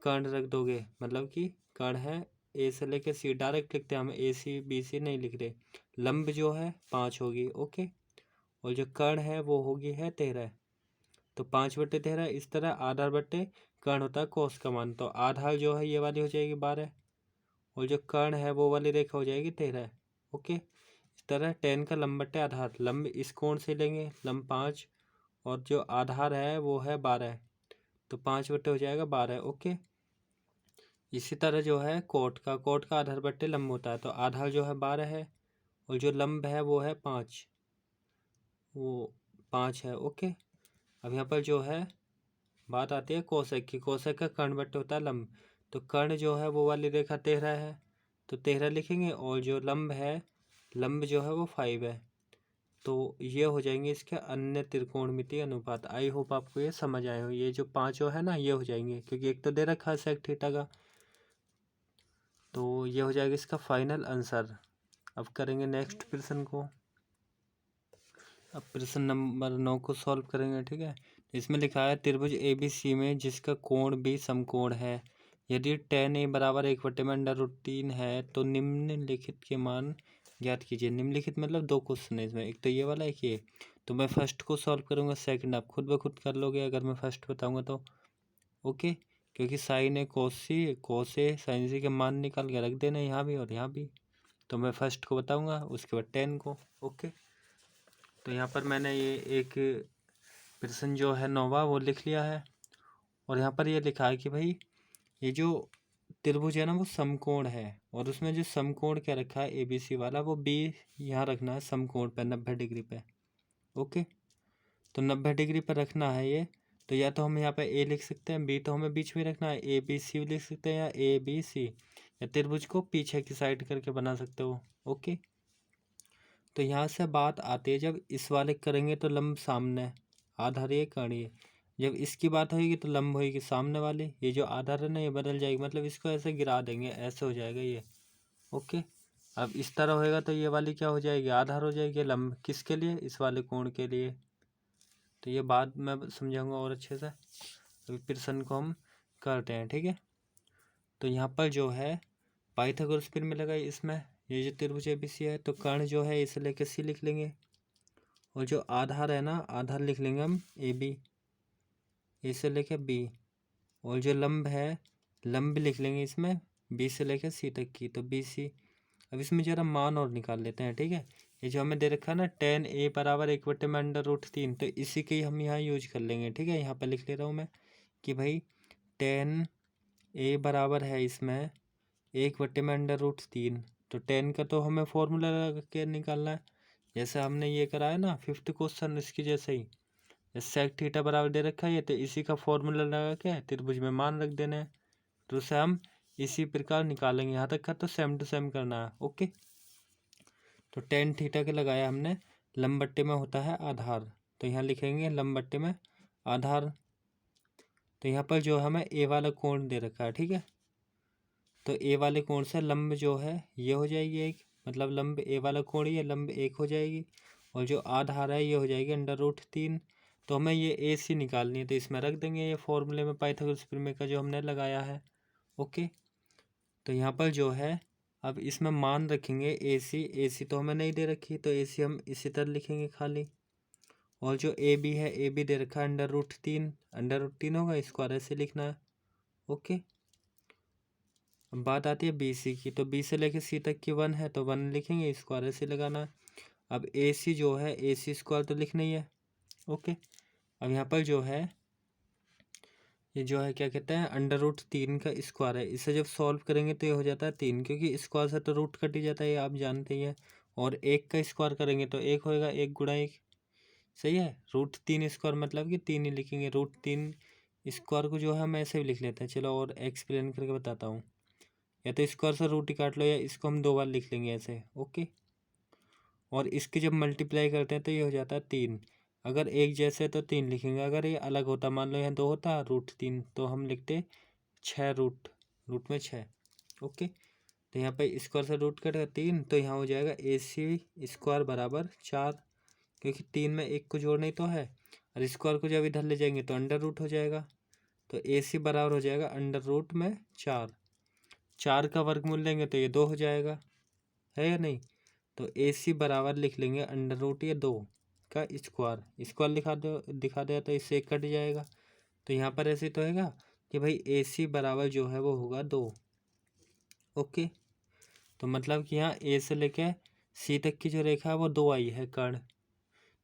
कर्ण रख दोगे, मतलब कि कर्ण है ए से लेकर सी, डायरेक्ट लिखते हैं हम, ए सी बी सी नहीं लिख रहे। लंब जो है 5 होगी। ओके, और जो कर्ण है वो होगी है 13, तो 5/13। इस तरह आधार बट्टे कर्ण होता है कोस का मान, तो आधार जो है ये वाली हो जाएगी 12, और जो कर्ण है वो वाली रेखा हो जाएगी 13। ओके, इस तरह टेन का लंब बट्टे आधार, लंब इस कोण से लेंगे, लंब 5, और जो आधार है वो है 12, तो 5/12 हो जाएगा 12। ओके, इसी तरह जो है कोट का आधार बट्टे लंब होता है, तो आधार जो है 12 है, और जो लंब है वो है 5, वो 5 है। ओके, अब यहाँ पर जो है बात आती है कोसेक की। कोसेक का कर्ण बट्टे होता है लंब, तो कर्ण जो है वो वाली रेखा 13 है तो 13 लिखेंगे, और जो लंब है, लंब जो है वो 5 है। तो ये हो जाएंगे इसके अन्य त्रिकोणमितीय अनुपात। आई होप आपको ये समझ आए हो। ये जो पांचों है ना ये हो जाएंगे, क्योंकि एक तो दे रखा है सेक थीटा का, तो ये हो जाएगा इसका फाइनल आंसर। अब करेंगे नेक्स्ट प्रश्न को। अब प्रश्न नंबर 9 को सॉल्व करेंगे, ठीक है। इसमें लिखा है त्रिभुज ABC में जिसका कोण भी समकोण है, यदि tan A बराबर 1/√3 है तो निम्नलिखित के मान ज्ञात कीजिए। निम्नलिखित मतलब दो क्वेश्चन है इसमें, एक तो ये वाला, एक ये। तो मैं फर्स्ट को सॉल्व करूंगा, सेकंड आप खुद ब खुद कर लोगे अगर मैं फर्स्ट बताऊंगा तो। ओके, क्योंकि साइन ए कोस ए साइन सी के मान निकाल के रख देना यहाँ भी और यहाँ भी। तो मैं फर्स्ट को बताऊंगा, उसके बाद 10 को। ओके, तो यहाँ पर मैंने ये एक प्रश्न जो है 9वां वो लिख लिया है। और यहाँ पर ये लिखा है कि भाई ये जो त्रिभुज है ना वो समकोण है, और उसमें जो समकोण क्या रखा है ABC वाला, वो B यहाँ रखना है समकोण पे 90 डिग्री पे। ओके, तो 90 डिग्री पर रखना है ये। तो या तो हम यहाँ पे A लिख सकते हैं, B तो हमें बीच में रखना है, ABC लिख सकते हैं, या ABC, या त्रिभुज को पीछे की साइड करके बना सकते हो। ओके, तो यहाँ से बात आती है, जब इस वाले करेंगे तो लंब सामने, आधार ये कर्ण, जब इसकी बात होगी तो लंब होगी सामने वाली। ये जो आधार है ना ये बदल जाएगी, मतलब इसको ऐसे गिरा देंगे, ऐसे हो जाएगा ये। ओके, अब इस तरह होएगा तो ये वाली क्या हो जाएगी, आधार हो जाएगी। लंब किसके लिए, इस वाले कोण के लिए। तो ये बात मैं समझाऊंगा और अच्छे से। अभी प्रश्न को हम करते हैं, ठीक है। तो यहाँ पर जो है पाइथागोरस प्रमेय लगाई इसमें, ये जो त्रिभुज ABC है, तो कर्ण जो है इसे लेके C लिख लेंगे, और जो आधार है ना आधार लिख लेंगे हम AB, इसे लेके B, और जो लंब है लंब लिख लेंगे इसमें B से लेके C तक की, तो BC। अब इसमें जरा मान और निकाल लेते हैं, ठीक है। ये जो हमें दे रखा है ना tan A बराबर 1/√3, तो इसी के ही हम यहाँ यूज कर लेंगे, ठीक है। यहाँ पर लिख ले रहा हूँ मैं कि भाई tan A बराबर है इसमें 1/√3, तो tan का तो हमें फॉर्मूला लगा के निकालना है, जैसे हमने ये करा है ना 5th क्वेश्चन, इसकी जैसे ही सेक थीटा बराबर दे रखा है, तो इसी का फॉर्मूला लगा के त्रिभुज में मान रख देना है, तो उसे हम इसी प्रकार निकालेंगे। यहाँ तक का तो सेम टू सेम करना है। ओके, तो tan थीटा के लगाया हमने, लंब बट्टे में होता है आधार, तो यहाँ लिखेंगे लंब बट्टे में आधार। तो यहाँ पर जो हमें ए वाला कोण दे रखा है, ठीक है, तो ए वाले कोण से लंब जो है ये हो जाएगी एक, मतलब लंब ए वाला कोण ये लंब एक हो जाएगी, और जो आधार है ये हो जाएगी √3। तो हमें ये AC निकालनी है, तो इसमें रख देंगे ये फॉर्मूले में पाइथागोरस प्रमेय का जो हमने लगाया है। ओके, तो यहाँ पर जो है अब इसमें मान रखेंगे AC तो हमें नहीं दे रखी, तो AC हम इसी तरह लिखेंगे खाली, और जो AB है AB दे रखा है √3 होगा, इसको ऐसे लिखना है। ओके, अब बात आती है BC की, तो B से लेके C तक की 1 है, तो 1 लिखेंगे, इसको ऐसे लगाना है। अब AC जो है AC² तो लिखना ही है। ओके, अब यहाँ पर जो है ये जो है क्या कहते हैं √3 का स्क्वायर है, इसे जब सॉल्व करेंगे तो ये हो जाता है 3, क्योंकि स्क्वायर से तो रूट कट ही जाता है, ये आप जानते ही हैं। और 1 का स्क्वायर करेंगे तो 1 होएगा, 1 गुणा 1, सही है। √3² मतलब कि 3 ही लिखेंगे, √3² को जो है हम ऐसे भी लिख लेते हैं। चलो और एक्सप्लेन करके बताता हूँ, या तो स्क्वायर से रूट ही काट लो, या इसको हम 2 बार लिख लेंगे ऐसे। ओके, और इसकी जब मल्टीप्लाई करते हैं तो ये हो जाता है 3। अगर एक जैसे तो 3 लिखेंगे, अगर ये अलग होता, मान लो यहाँ 2 होता √3, तो हम लिखते 6 रूट में 6। ओके, तो यहाँ पे स्क्वायर से रूट कटेगा 3, तो यहाँ हो जाएगा AC² बराबर 4, क्योंकि 3 में 1 को जोड़ना ही तो है, और स्क्वायर को जब इधर ले जाएंगे तो अंडर रूट हो जाएगा, तो AC बराबर हो जाएगा √4। 4 का वर्गमूल लेंगे तो ये 2 हो जाएगा, है या नहीं। तो AC बराबर लिख लेंगे √, ये 2 का स्क्वायर दिखा दो तो इससे कट जाएगा। तो यहाँ पर ऐसे तो होगा कि भाई AC बराबर जो है वो होगा 2। ओके, तो मतलब कि यहाँ A से लेके C तक की जो रेखा है वो 2 आई है कर्ण,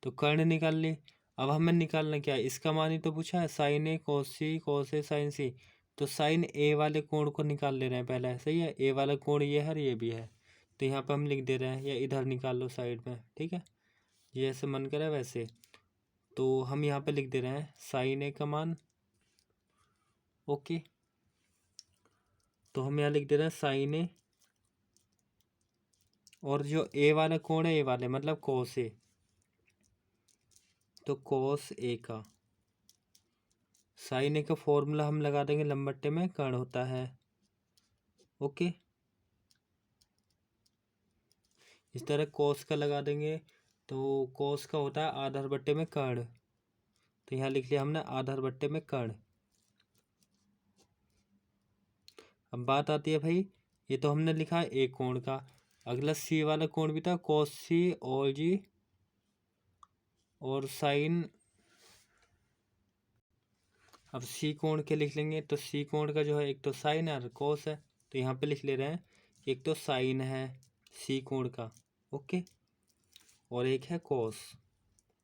तो कर्ण निकाल ली। अब हमें निकालना क्या है, इसका मान ही तो पूछा है, sin A cos A sin C, तो sin A वाले कोण को निकाल ले रहे हैं पहले, सही है। A वाला कोण ये है और ये भी है, तो यहाँ पर हम लिख दे रहे हैं, या इधर निकाल लो साइड में, ठीक है, जैसे मन करे वैसे। तो हम यहाँ पे लिख दे रहे हैं साइन ए का मान। ओके, तो हम यहाँ लिख दे रहे हैं साइन ए, और जो ए वाला कोण है, ए वाले मतलब कोस ए, तो कोस ए का साइन ए का फॉर्मूला हम लगा देंगे, लंबट्टे में कर्ण होता है। ओके, इस तरह कोस का लगा देंगे, तो कोस का होता है आधार बट्टे में कर्ण, तो यहाँ लिख लिया हमने आधार बट्टे में कर्ण। अब बात आती है भाई, ये तो हमने लिखा है एक कोण का, अगला सी वाला कोण भी था कोस सी और जी और साइन। अब सी कोण के लिख लेंगे, तो सी कोण का जो है एक तो साइन है और कोस है, तो यहाँ पे लिख ले रहे हैं एक तो साइन है सी कोण का, ओके, और एक है कोस,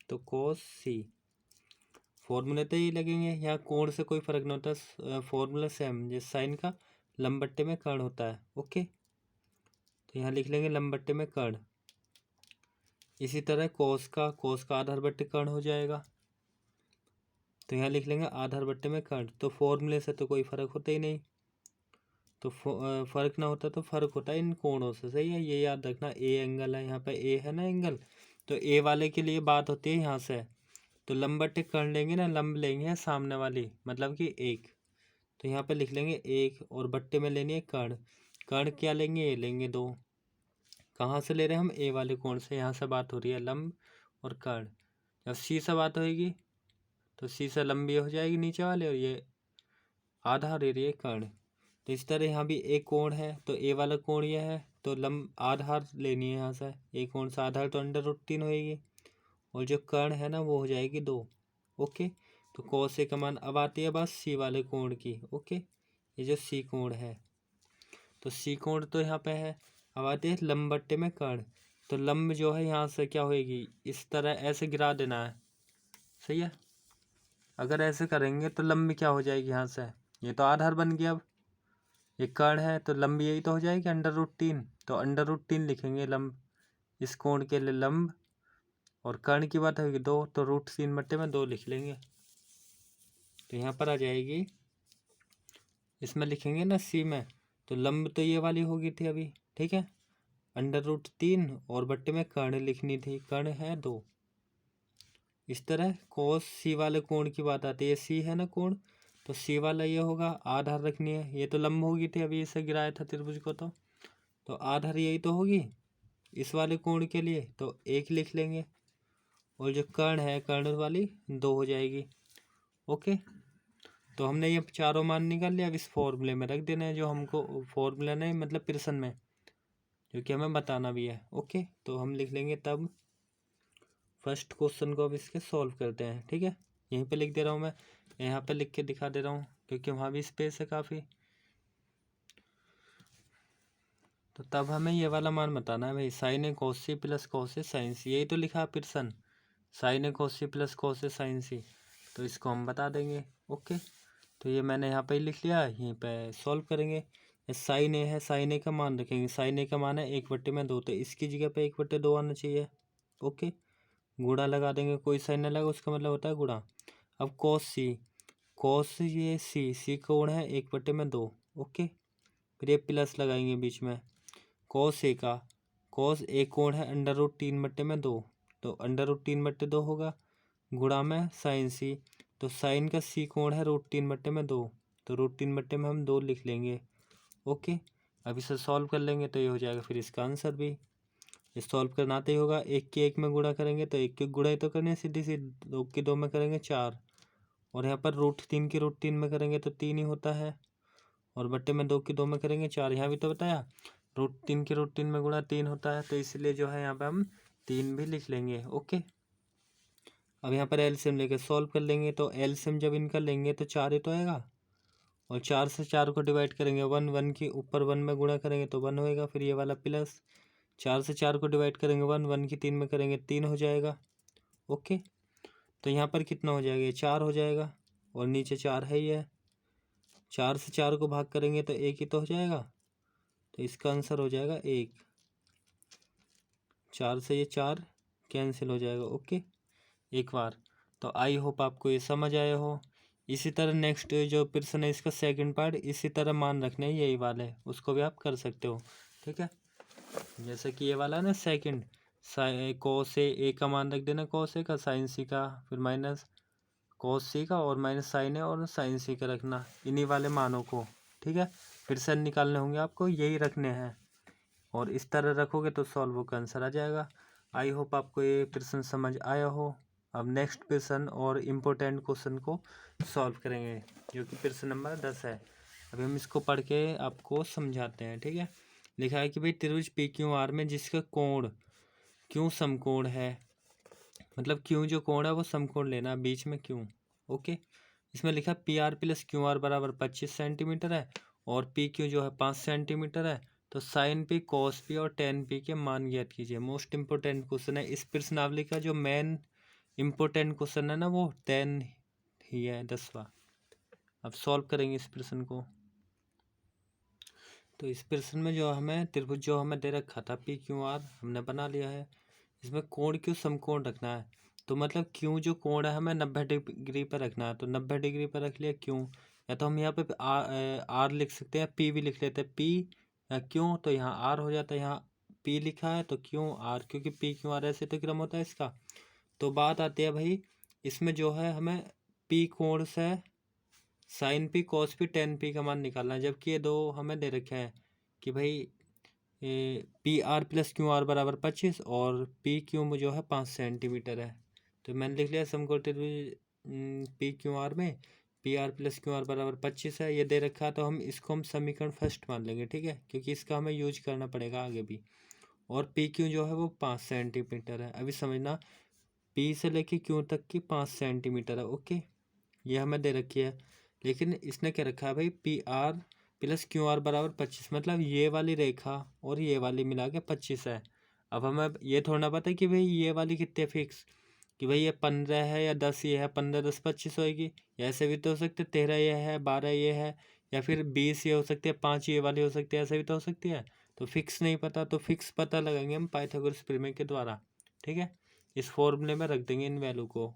तो कोस सी। फॉर्मूले तो यही लगेंगे, यहाँ कोण से कोई फर्क नहीं होता, फॉर्मूला सेम, जैसे साइन का लंबट्टे में कर्ण होता है। ओके, तो यहाँ लिख लेंगे लंबट्टे में कर्ण। इसी तरह कोस का आधार बट्टे कर्ण हो जाएगा, तो यहाँ लिख लेंगे आधार बट्टे में कर्ण। तो फॉर्मूले से तो कोई फर्क होता ही नहीं, तो फर्क ना होता तो फर्क होता है इन कोणों से, सही है, ये याद रखना। ए एंगल है यहाँ पे, ए है ना एंगल, तो ए वाले के लिए बात होती है यहाँ से, तो लंबट्टे कर्ण लेंगे ना, लंब लेंगे सामने वाली मतलब कि एक, तो यहाँ पे लिख लेंगे एक, और बट्टे में लेनी है कर्ण। कर्ण क्या लेंगे, ए लेंगे दो। कहाँ से ले रहे हैं हम, ए वाले कोण से, यहाँ से बात हो रही है लंब और कर्ण। जब सी से बात होगी तो सी से लंबी हो जाएगी नीचे वाले, और ये आधा ले रही है कर्ण। तो इस तरह यहाँ भी एक कोण है, तो ए वाला कोण ये है, तो लंब आधार लेनी है यहाँ से, एक कोण से आधार तो अंडर रूट 3 होएगी, और जो कर्ण है ना वो हो जाएगी 2। ओके, तो cos ए का मान अब आती है बस सी वाले कोण की। ओके, ये जो सी कोण है, तो सी कोण तो यहाँ पे है। अब आते हैं लंबट्टे में कर्ण, तो लंब जो है यहाँ से क्या होएगी, इस तरह ऐसे गिरा देना है, सही है। अगर ऐसे करेंगे तो लंबी क्या हो जाएगी यहाँ से, ये तो आधार बन गया। अब ये कर्ण है तो लंबी यही तो हो जाएगी अंडर रूट 3, तो अंडर रूट 3 लिखेंगे लंब, इस कोण के लिए लंब, और कर्ण की बात होगी 2, तो √3/2 लिख लेंगे, तो यहाँ पर आ जाएगी। इसमें लिखेंगे ना सी में, तो लंब तो ये वाली होगी थी अभी, ठीक है, अंडर रूट 3, और बट्टे में कर्ण लिखनी थी, कर्ण है 2। इस तरह कोस सी वाले कोण की बात आती है, सी है ना कोण, तो सी वाला ये होगा, आधार रखनी है, ये तो लंब होगी थी अभी इसे गिराया था त्रिभुज को, तो आधार यही तो होगी इस वाले कोण के लिए, तो 1 लिख लेंगे, और जो कर्ण है कर्ण वाली 2 हो जाएगी। ओके, तो हमने ये चारों मान निकाल लिया, अब इस फॉर्मूले में रख देना है, जो हमको फॉर्मूला नहीं मतलब प्रश्न में, जो कि हमें बताना भी है। ओके, तो हम लिख लेंगे तब फर्स्ट क्वेश्चन को अब इसके सॉल्व करते हैं, ठीक है। यहीं पे लिख दे रहा हूँ मैं, यहाँ पे लिख के दिखा दे रहा हूँ क्योंकि वहाँ भी स्पेस है काफ़ी। तो तब हमें ये वाला मान बताना है भाई, साइन ए cos c प्लस cos ए साइन सी, यही तो लिखा है प्रश्न, साइन ए cos c प्लस cos ए साइन सी, तो इसको हम बता देंगे। ओके, तो ये मैंने यहाँ पे लिख लिया, यहीं पे सॉल्व करेंगे। साइन ए है, साइन ए का मान रखेंगे, साइन ए का मान है 1/2, तो इसकी जगह पे 1/2 आना चाहिए। ओके, गुणा लगा देंगे, कोई साइन नहीं लगा उसका मतलब होता है गुणा। अब cos सी, cos ये सी कोण है 1/2। ओके, फिर ये प्लस लगाएंगे बीच में, cos ए का, cos ए कोण है अंडर रूट 3/2, तो अंडर रूट 3/2 होगा, गुणा में साइन सी, तो साइन का सी कोण है √3/2, तो √3 में हम 2 लिख लेंगे। ओके, अब इसे सॉल्व कर लेंगे तो ये हो जाएगा फिर इसका आंसर भी। ये सॉल्व करना आते ही होगा, 1 के 1 में गुणा करेंगे तो 1 के गुणा ही तो करने, सीधी सी 2 के 2 में करेंगे 4, और यहाँ पर √3 के √3 में करेंगे तो 3 ही होता है, और बट्टे में 2 के 2 में करेंगे 4, यहाँ भी तो बताया √3 के √3 में गुणा 3 होता है, तो इसलिए जो है यहाँ पर हम 3 भी लिख लेंगे। ओके, अब यहाँ पर एलसीएम लेके सॉल्व कर लेंगे, तो एलसीएम जब इनका लेंगे तो 4 ही तो आएगा, और 4 से 4 को डिवाइड करेंगे 1, 1 की ऊपर 1 में गुणा करेंगे तो 1 होएगा, फिर ये वाला प्लस, 4 से 4 को डिवाइड करेंगे 1, 1 की 3 में करेंगे 3 हो जाएगा। ओके, तो यहाँ पर कितना हो जाएगा, ये 4 हो जाएगा, और नीचे 4 है ही है, 4 से 4 को भाग करेंगे तो 1 ही तो हो जाएगा, तो इसका आंसर हो जाएगा 1। 4 से ये 4 कैंसिल हो जाएगा। ओके, एक बार, तो आई होप आपको ये समझ आया हो। इसी तरह नेक्स्ट जो प्रश्न है इसका सेकंड पार्ट इसी तरह मान रखने हैं, यही वाले उसको भी आप कर सकते हो। ठीक है, जैसे कि ये वाला है ना सेकंड, cos ए का मान रख देना cos ए का, sin सी का, फिर माइनस cos सी का और माइनस sin ए और sin सी का रखना, इन्हीं वाले मानों को। ठीक है, फिर से निकालने होंगे आपको, यही रखने हैं और इस तरह रखोगे तो सॉल्व होकर आंसर आ जाएगा। आई होप आपको ये प्रश्न समझ आया हो। अब नेक्स्ट प्रश्न और इम्पोर्टेंट क्वेश्चन को सॉल्व करेंगे जो कि प्रश्न नंबर 10 है। अभी हम इसको पढ़ के आपको समझाते हैं। ठीक है, लिखा है कि भाई त्रिभुज पी क्यू आर में जिसका कोण क्यों समकोण है, मतलब क्यों जो कोण है वो समकोण लेना, बीच में क्यों। ओके, इसमें लिखा P R plus Q R बराबर 25 सेंटीमीटर है और पी क्यू जो है 5 सेंटीमीटर है। तो साइन पी, कॉस पी और टेन पी के मान ज्ञात कीजिए। मोस्ट इंपोर्टेंट क्वेश्चन है। इस प्रश्नावली का जो मेन इंपोर्टेंट क्वेश्चन है ना वो 10 ही है, 10वां। अब सॉल्व करेंगे इस प्रश्न को। तो इस प्रश्न में जो हमें त्रिभुज जो हमें दे रखा था पी क्यू आर हमने बना लिया है। इसमें कोण क्यों समकोण रखना है, तो मतलब क्यों जो कोण है हमें 90 डिग्री पर रखना है, तो 90 डिग्री पर रख लिया क्यों। या तो हम यहाँ पे आर लिख सकते हैं, पी भी लिख लेते हैं, पी क्यों, तो यहाँ आर हो जाता है, यहाँ पी लिखा है तो क्यों आर, क्योंकि पी क्यों आर ऐसे तो क्रम होता है इसका। तो बात आती है भाई इसमें जो है हमें पी कोण से sine p, cos p, tan p का मान निकालना है, जबकि ये दो हमें दे रखे हैं कि भाई P R plus Q R बराबर 25 और पी क्यू जो है 5 सेंटीमीटर है। तो मैंने लिख लिया समकोण त्रिभुज पी क्यू आर में P R plus Q R बराबर 25 है, ये दे रखा है, तो हम इसको हम समीकरण फर्स्ट मान लेंगे। ठीक है, क्योंकि इसका हमें यूज करना पड़ेगा आगे भी। और पी क्यू जो है वो 5 सेंटीमीटर है। अभी समझना, पी से लेके क्यू तक की 5 सेंटीमीटर है। ओके, ये हमें दे रखी है, लेकिन इसने क्या रखा है भाई P R plus Q R बराबर 25, मतलब ये वाली रेखा और ये वाली मिला के 25 है। अब हमें ये थोड़ा पता है कि भाई ये वाली कितने फिक्स, कि भाई ये 15 है या 10 ये है, 15 10 25 होएगी। या ऐसे भी तो हो सकते 13 ये है, 12 ये है, या फिर 20 ये हो सकती है, 5 ये वाली हो सकती है, ऐसे भी तो हो सकती है। तो फिक्स नहीं पता, तो फिक्स पता लगाएंगे हम पाइथागोरस प्रमेय के द्वारा। ठीक है, इस फॉर्मूले में रख देंगे इन वैल्यू को।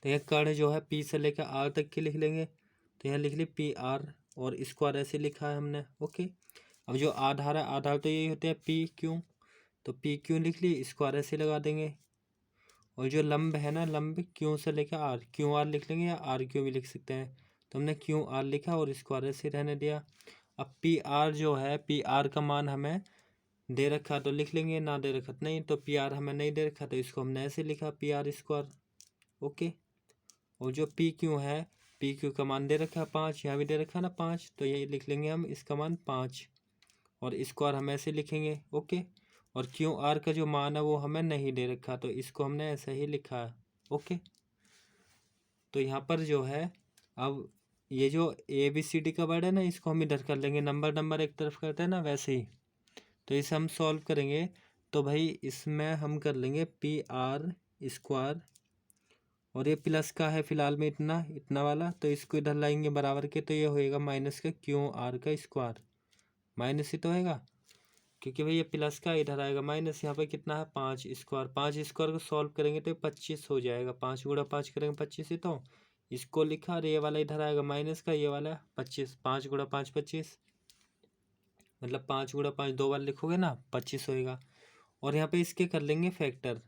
तो यह कर्ण जो है पी से लेकर आर तक की लिख लेंगे, तो यहाँ लिख ली पी आर और स्क्वायर ऐसे लिखा है हमने। ओके, अब जो आधार है, आधार तो यही होते हैं पी क्यू, तो पी क्यू लिख ली, स्क्वायर ऐसे लगा देंगे। और जो लंब है ना, लंब क्यू से लेकर आर, क्यू आर लिख लेंगे या आर क्यू भी लिख सकते हैं। तो हमने क्यू आर लिखा और स्क्वायर ऐसे रहने दिया। अब पी आर जो है, पी आर का मान हमें दे रखा तो लिख लेंगे, ना दे रखा नहीं, तो पी आर हमें नहीं दे रखा तो इसको हमने ऐसे लिखा पी आर स्क्वायर। ओके, और जो पी क्यू है, पी क्यू का मान दे रखा है 5, यहाँ भी दे रखा है ना 5, तो यही लिख लेंगे हम इसका मान 5 और स्क्वायर हम ऐसे लिखेंगे। ओके, और क्यू आर का जो मान है वो हमें नहीं दे रखा तो इसको हमने ऐसे ही लिखा है। ओके, तो यहाँ पर जो है अब ये जो ए बी सी डी का वर्ड है ना, इसको हम इधर कर लेंगे, नंबर नंबर एक तरफ करते हैं ना वैसे ही। तो इसे हम सॉल्व करेंगे, तो भाई इसमें हम कर लेंगे पी आर स्क्वायर और ये प्लस का है फिलहाल में इतना इतना वाला, तो इसको इधर लाएंगे बराबर के, तो ये होएगा माइनस का क्यू आर का स्क्वायर। माइनस ही तो होएगा क्योंकि भाई ये प्लस का इधर आएगा माइनस, यहाँ पे कितना है 5 स्क्वायर। 5 स्क्वायर को सॉल्व करेंगे तो 25 हो जाएगा, 5 गुणा 5 करेंगे 25 ही तो इसको लिखा, और ये वाला इधर आएगा माइनस का, ये वाला 25, 5 गुणा 5 25, मतलब 5 गुणा 5 दो बार लिखोगे ना 25 होएगा। और यहाँ पे इसके कर लेंगे फैक्टर।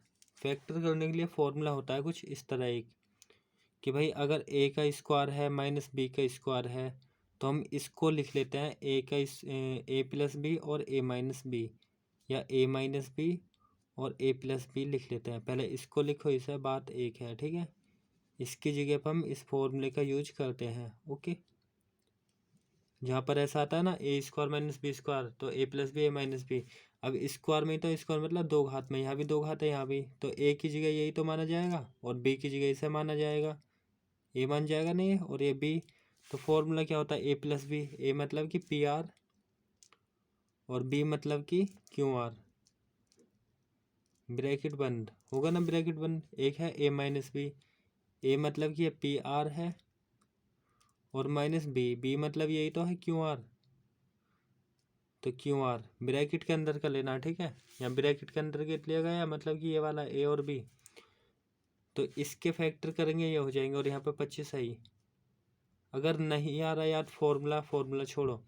फैक्टर करने के लिए फॉर्मूला होता है कुछ इस तरह एक, कि भाई अगर ए का स्क्वायर है माइनस बी का स्क्वायर है, तो हम इसको लिख लेते हैं ए प्लस बी और ए माइनस बी, या ए माइनस बी और ए प्लस बी लिख लेते हैं। पहले इसको लिखो, इससे बात एक है। ठीक है, इसकी जगह पर हम इस फॉर्मूले का यूज करते हैं। ओके, जहाँ पर ऐसा आता है ना ए स्क्वायर माइनस बी स्क्वायर, तो ए प्लस बी ए माइनस बी। अब स्क्वायर में तो स्क्वायर मतलब दो घात में, यहाँ भी दो घात है यहाँ भी, तो ए की जगह यही तो माना जाएगा और बी की जगह इसे माना जाएगा, ए मान जाएगा नहीं, और ये बी। तो फॉर्मूला क्या होता है ए प्लस बी, ए मतलब कि पी आर और बी मतलब कि क्यू आर। ब्रैकेट बंद होगा ना, ब्रैकेट बंद। एक है ए माइनस बी, ए मतलब कि ये पी आर है और माइनस बी, बी मतलब यही तो है क्यू आर, तो क्यू आर ब्रैकेट के अंदर का लेना। ठीक है, या ब्रैकेट के अंदर के लिया गया मतलब कि ये वाला ए और बी। तो इसके फैक्टर करेंगे ये हो जाएंगे, और यहाँ पे 25 है ही। अगर नहीं आ रहा याद फॉर्मूला छोड़ो,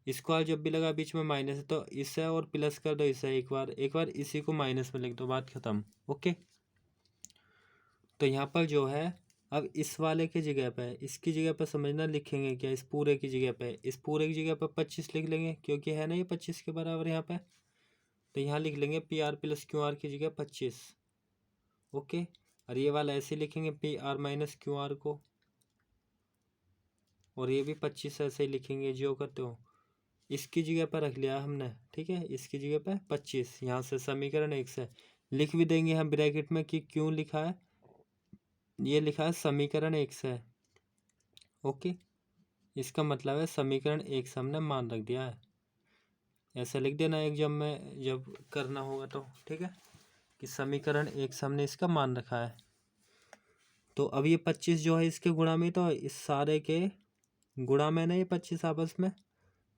इसको आज जब भी लगा बीच में माइनस है तो इससे और प्लस कर दो इससे, एक बार इसी को माइनस में लिख दो, बात खत्म। ओके, तो यहाँ पर जो है अब इस वाले की जगह पे, इसकी जगह पे समझना लिखेंगे क्या, इस पूरे की जगह पे, इस पूरे की जगह पे 25 लिख लेंगे, क्योंकि है ना ये 25 के बराबर यहाँ पे। तो यहाँ लिख लेंगे P R plus Q R की जगह 25। ओके, और ये वाला ऐसे लिखेंगे P R minus Q R को, और ये भी 25 ऐसे ही लिखेंगे जो करते हो। इसकी जगह पर रख लिया हमने, ठीक है, इसकी जगह पर 25, यहाँ से समीकरण 1 से लिख भी देंगे हम ब्रैकेट में कि क्यों लिखा है, ये लिखा है समीकरण 1 से। ओके, इसका मतलब है समीकरण 1 से हमने मान रख दिया है, ऐसा लिख देना एग्जाम में जब करना होगा तो, ठीक है, कि समीकरण 1 से हमने इसका मान रखा है। तो अब ये 25 जो है इसके गुणा में, तो इस सारे के गुणा में ना ये 25 आपस में,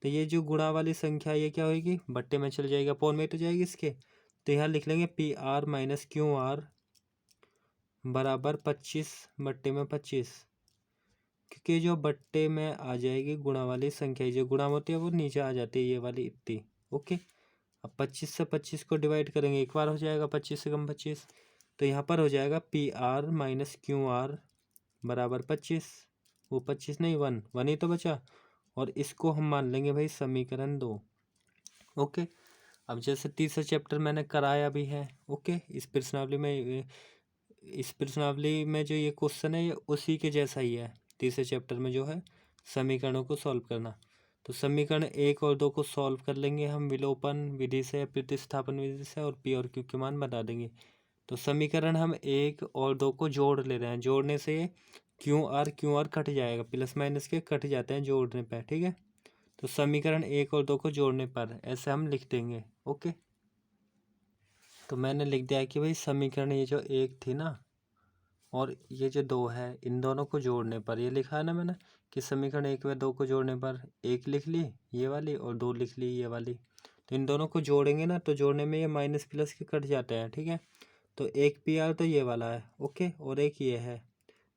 तो ये जो गुणा वाली संख्या ये क्या होगी, बट्टे में चल जाएगा, पौन में तो जाएगी इसके। तो यहाँ लिख लेंगे P R minus Q R बराबर 25 बट्टे में 25, क्योंकि जो बट्टे में आ जाएगी गुणा वाली संख्या, जो गुणा होती है वो नीचे आ जाती है, ये वाली इतनी। ओके, अब 25 से 25 को डिवाइड करेंगे, एक बार हो जाएगा 25 से कम 25, तो यहाँ पर हो जाएगा P R minus Q R बराबर 25, वो 25 नहीं, 1 ही तो बचा, और इसको हम मान लेंगे भाई समीकरण 2। ओके, अब जैसे तीसरा चैप्टर मैंने कराया भी है। ओके, इस प्रश्नावली में जो ये क्वेश्चन है ये उसी के जैसा ही है, तीसरे चैप्टर में जो है समीकरणों को सॉल्व करना। तो समीकरण 1 और 2 को सॉल्व कर लेंगे हम विलोपन विधि से, प्रतिस्थापन विधि से, और पी और क्यू के मान बता देंगे। तो समीकरण हम 1 और 2 को जोड़ ले रहे हैं, जोड़ने से क्यू आर कट जाएगा, प्लस माइनस के कट जाते हैं जोड़ने पर, ठीक है। तो समीकरण 1 और 2 को जोड़ने पर ऐसे हम लिख देंगे। ओके, तो मैंने लिख दिया कि भाई समीकरण ये जो 1 थी ना और ये जो 2 है, इन दोनों को जोड़ने पर, ये लिखा है ना मैंने कि समीकरण 1 व 2 को जोड़ने पर 1 लिख ली ये वाली और 2 लिख ली ये वाली। तो इन दोनों को जोड़ेंगे ना, तो जोड़ने में ये माइनस प्लस के कट जाते हैं, ठीक है। तो एक पी आर तो ये वाला है, ओके, और एक ये है,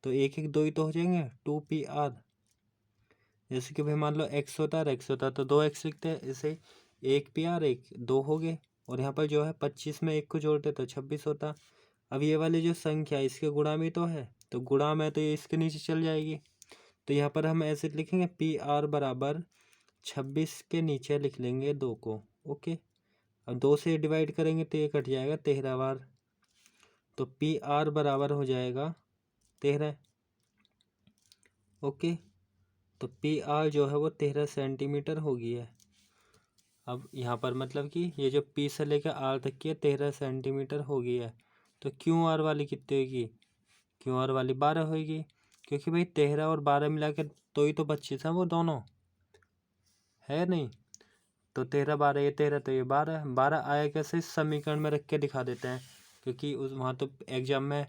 तो एक एक दो ही तो हो जाएंगे, 2 पी आर। जैसे कि भाई मान लो एक्स होता है, एक्स होता है तो 2 एक्स लिखते हैं, ऐसे एक पी आर एक 2 हो गए, और यहाँ पर जो है 25 में 1 को जोड़ते तो 26 होता। अब ये वाली जो संख्या इसके गुणा में तो है, तो गुणा में तो ये इसके नीचे चल जाएगी, तो यहाँ पर हम ऐसे लिखेंगे पी आर बराबर 26 के नीचे लिख लेंगे 2 को। ओके, अब 2 से डिवाइड करेंगे तो ये कट जाएगा 13 बार, तो पी आर बराबर हो जाएगा 13। ओके, तो पी आर जो है वो 13 सेंटीमीटर हो गई है। अब यहाँ पर मतलब कि ये जो पी से लेकर आर तक की 13 सेंटीमीटर हो गई है, तो क्यू आर वाली कितनी होगी, क्यू आर वाली 12 होगी, क्योंकि भाई 13 और 12 मिला के तो ही तो 25 है, वो दोनों है नहीं। तो 13 12 ये 13 तो ये 12, 12 आया कैसे, इस समीकरण में रख के दिखा देते हैं, क्योंकि उस वहाँ तो एग्जाम में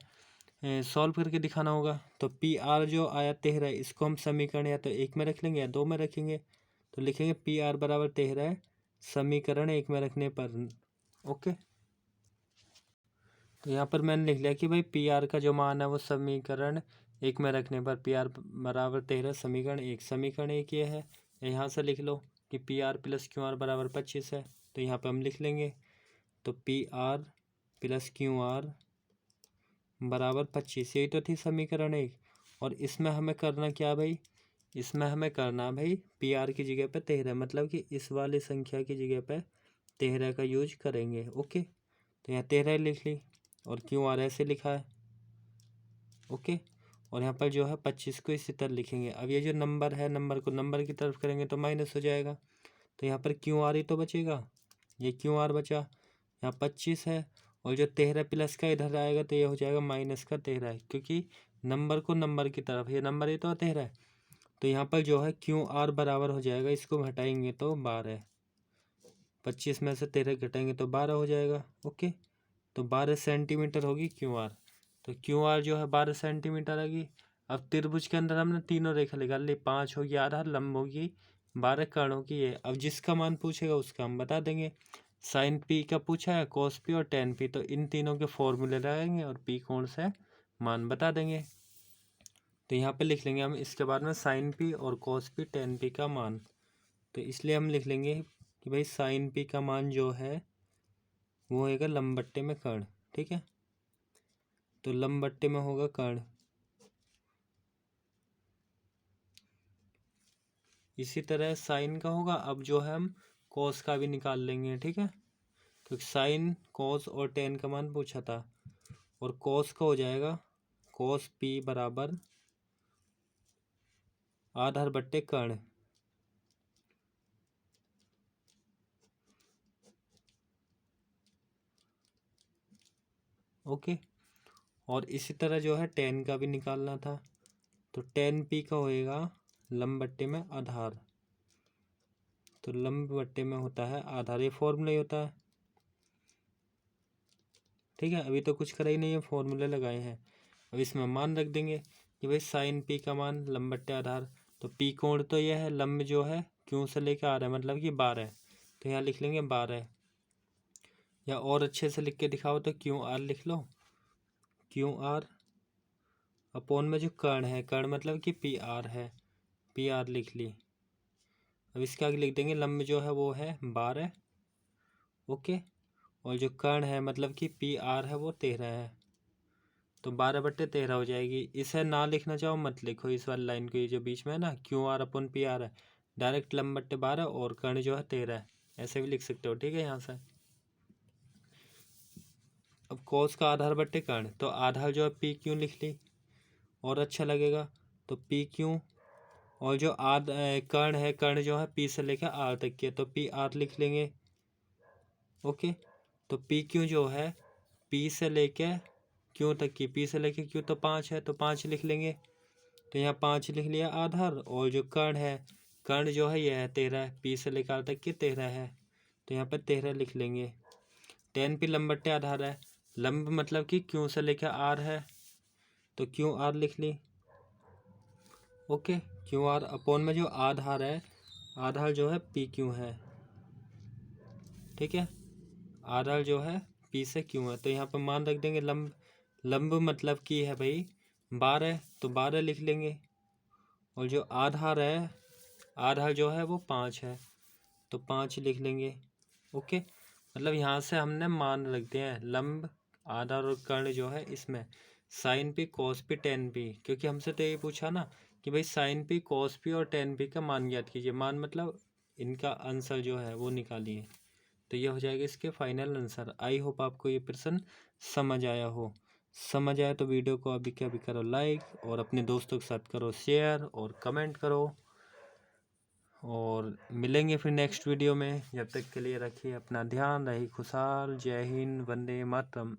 सॉल्व करके दिखाना होगा। तो पी आर जो आया 13, इसको हम समीकरण या तो 1 में रख लेंगे या 2 में रखेंगे, तो लिखेंगे पी आर बराबर 13 समीकरण 1 में रखने पर। ओके, तो यहाँ पर मैंने लिख लिया कि भाई पी आर का जो मान है वो समीकरण 1 में रखने पर पी आर बराबर 13 समीकरण 1 ये है। यहाँ से लिख लो कि P R plus Q R बराबर 25 है, तो यहाँ पर हम लिख लेंगे, तो P R plus Q R बराबर 25, यही तो थी समीकरण 1। और इसमें हमें करना क्या भाई, इसमें हमें करना भाई पी आर की जगह पे 13, मतलब कि इस वाली संख्या की जगह पे 13 का यूज करेंगे। ओके, तो यहाँ 13 लिख ली, और क्यू आर ऐसे लिखा है। ओके, और यहाँ पर जो है 25 को इसी तरह लिखेंगे। अब ये जो नंबर है, नंबर को नंबर की तरफ करेंगे तो माइनस हो जाएगा, तो यहाँ पर क्यू आर ही तो बचेगा, ये क्यू आर बचा, यहाँ 25 है, और जो 13 प्लस का इधर आएगा तो ये हो जाएगा माइनस का 13, क्योंकि नंबर को नंबर की तरफ, ये नंबर ही तो 13 है, तो यहाँ पर जो है क्यू आर बराबर हो जाएगा, इसको घटाएंगे तो 12, 25 में से 13 घटाएंगे तो 12 हो जाएगा। ओके, तो 12 सेंटीमीटर होगी क्यू आर, तो क्यू आर जो है 12 सेंटीमीटर आएगी। अब त्रिभुज के अंदर हमने तीनों रेखा निकाल ली, 5 होगी आधार, लंब होगी 12, कर्ण होगी ये। अब जिसका मान पूछेगा उसका हम बता देंगे, साइन पी का पूछा है, कॉस पी और टेन पी, तो इन तीनों के फॉर्मूले लगाएंगे और पी कौन सा है मान बता देंगे। तो यहाँ पे लिख लेंगे हम इसके बाद में साइन पी और कॉस पी टेन पी का मान। तो इसलिए हम लिख लेंगे कि भाई साइन पी का मान जो है वो होगा लंब बट्टे में कर्ण। ठीक है, तो लंब बट्टे में होगा कर्ण। इसी तरह साइन का होगा। अब जो है हम कॉस का भी निकाल लेंगे। ठीक है, क्योंकि साइन कॉस और टेन का मान पूछा था। और कॉस का हो जाएगा कॉस पी बराबर आधार बट्टे कर्ण। ओके, और इसी तरह जो है टेन का भी निकालना था। तो टेन पी का होएगा लंब बट्टे में आधार। तो लंब बट्टे में होता है आधार, ये फॉर्मूला ही होता है। ठीक है, अभी तो कुछ करा ही नहीं है, फॉर्मूले लगाए हैं। अब इसमें मान रख देंगे कि भाई साइन पी का मान लंब बट्टे आधार। तो पी कोण तो यह है, लंब जो है क्यों से लेकर आ रहा है, मतलब कि 12। तो यहाँ लिख लेंगे 12, या और अच्छे से लिख के दिखाओ तो क्यू आर लिख लो। क्यू आर अपॉन में जो कर्ण है, कर्ण मतलब कि पी आर है, पी आर लिख ली। अब इसके आगे लिख देंगे लंब जो है वो है 12। ओके, और जो कर्ण है मतलब कि पी आर है वो 13 है। तो 12/13 हो जाएगी। इसे ना लिखना चाहो मत लिखो इस वाली लाइन को, ये जो बीच में है ना क्यू आर अपन पी आर है, डायरेक्ट लंब बट्टे 12 और कर्ण जो है 13 है, ऐसे भी लिख सकते हो। ठीक है, यहाँ से अब कॉस का आधार बट्टे कर्ण, तो आधार जो है पी क्यू लिख ली और अच्छा लगेगा। तो पी क्यू, और जो कर्ण है, कर्ण जो है पी से लेकर आर तक की है, तो पी आर लिख लेंगे। ओके, तो पी क्यू जो है पी से लेके क्यू तक की, पी से लेके क्यू तो 5 है, तो 5 लिख लेंगे। तो यहाँ 5 लिख लिया आधार, और जो कर्ण है, कर्ण जो है यह है 13, पी से लेकर आर तक की 13 है, तो यहाँ पर 13 लिख लेंगे। टेन पी लंब बट्टे आधार है, लंब मतलब कि क्यू से लेकर आर है, तो क्यू आर लिख ली। ओके, क्यू आर अपॉन में जो आधार है, आधार जो है पी क्यू है। ठीक है, आधार जो है पी से क्यू है, तो यहाँ पर मान रख देंगे। लंब, लंब मतलब कि है भाई 12, तो 12 लिख लेंगे। और जो आधार है, आधार जो है वो 5 है, तो 5 लिख लेंगे। ओके, मतलब यहाँ से हमने मान रख दिए हैं लंब, आधार और कर्ण जो है इसमें sine p cos p tan p, क्योंकि हमसे तो ये पूछा ना कि भाई साइन पी कॉस पी और टेन पी का मान ज्ञात कीजिए। मान मतलब इनका आंसर जो है वो निकालिए। तो ये हो जाएगा इसके फाइनल आंसर। आई होप आपको ये प्रश्न समझ आया हो। समझ आया तो वीडियो को अभी के अभी करो लाइक, और अपने दोस्तों के साथ करो शेयर और कमेंट करो। और मिलेंगे फिर नेक्स्ट वीडियो में। जब तक के लिए रखिए अपना ध्यान, रही खुशहाल। जय हिंद, वंदे मातरम।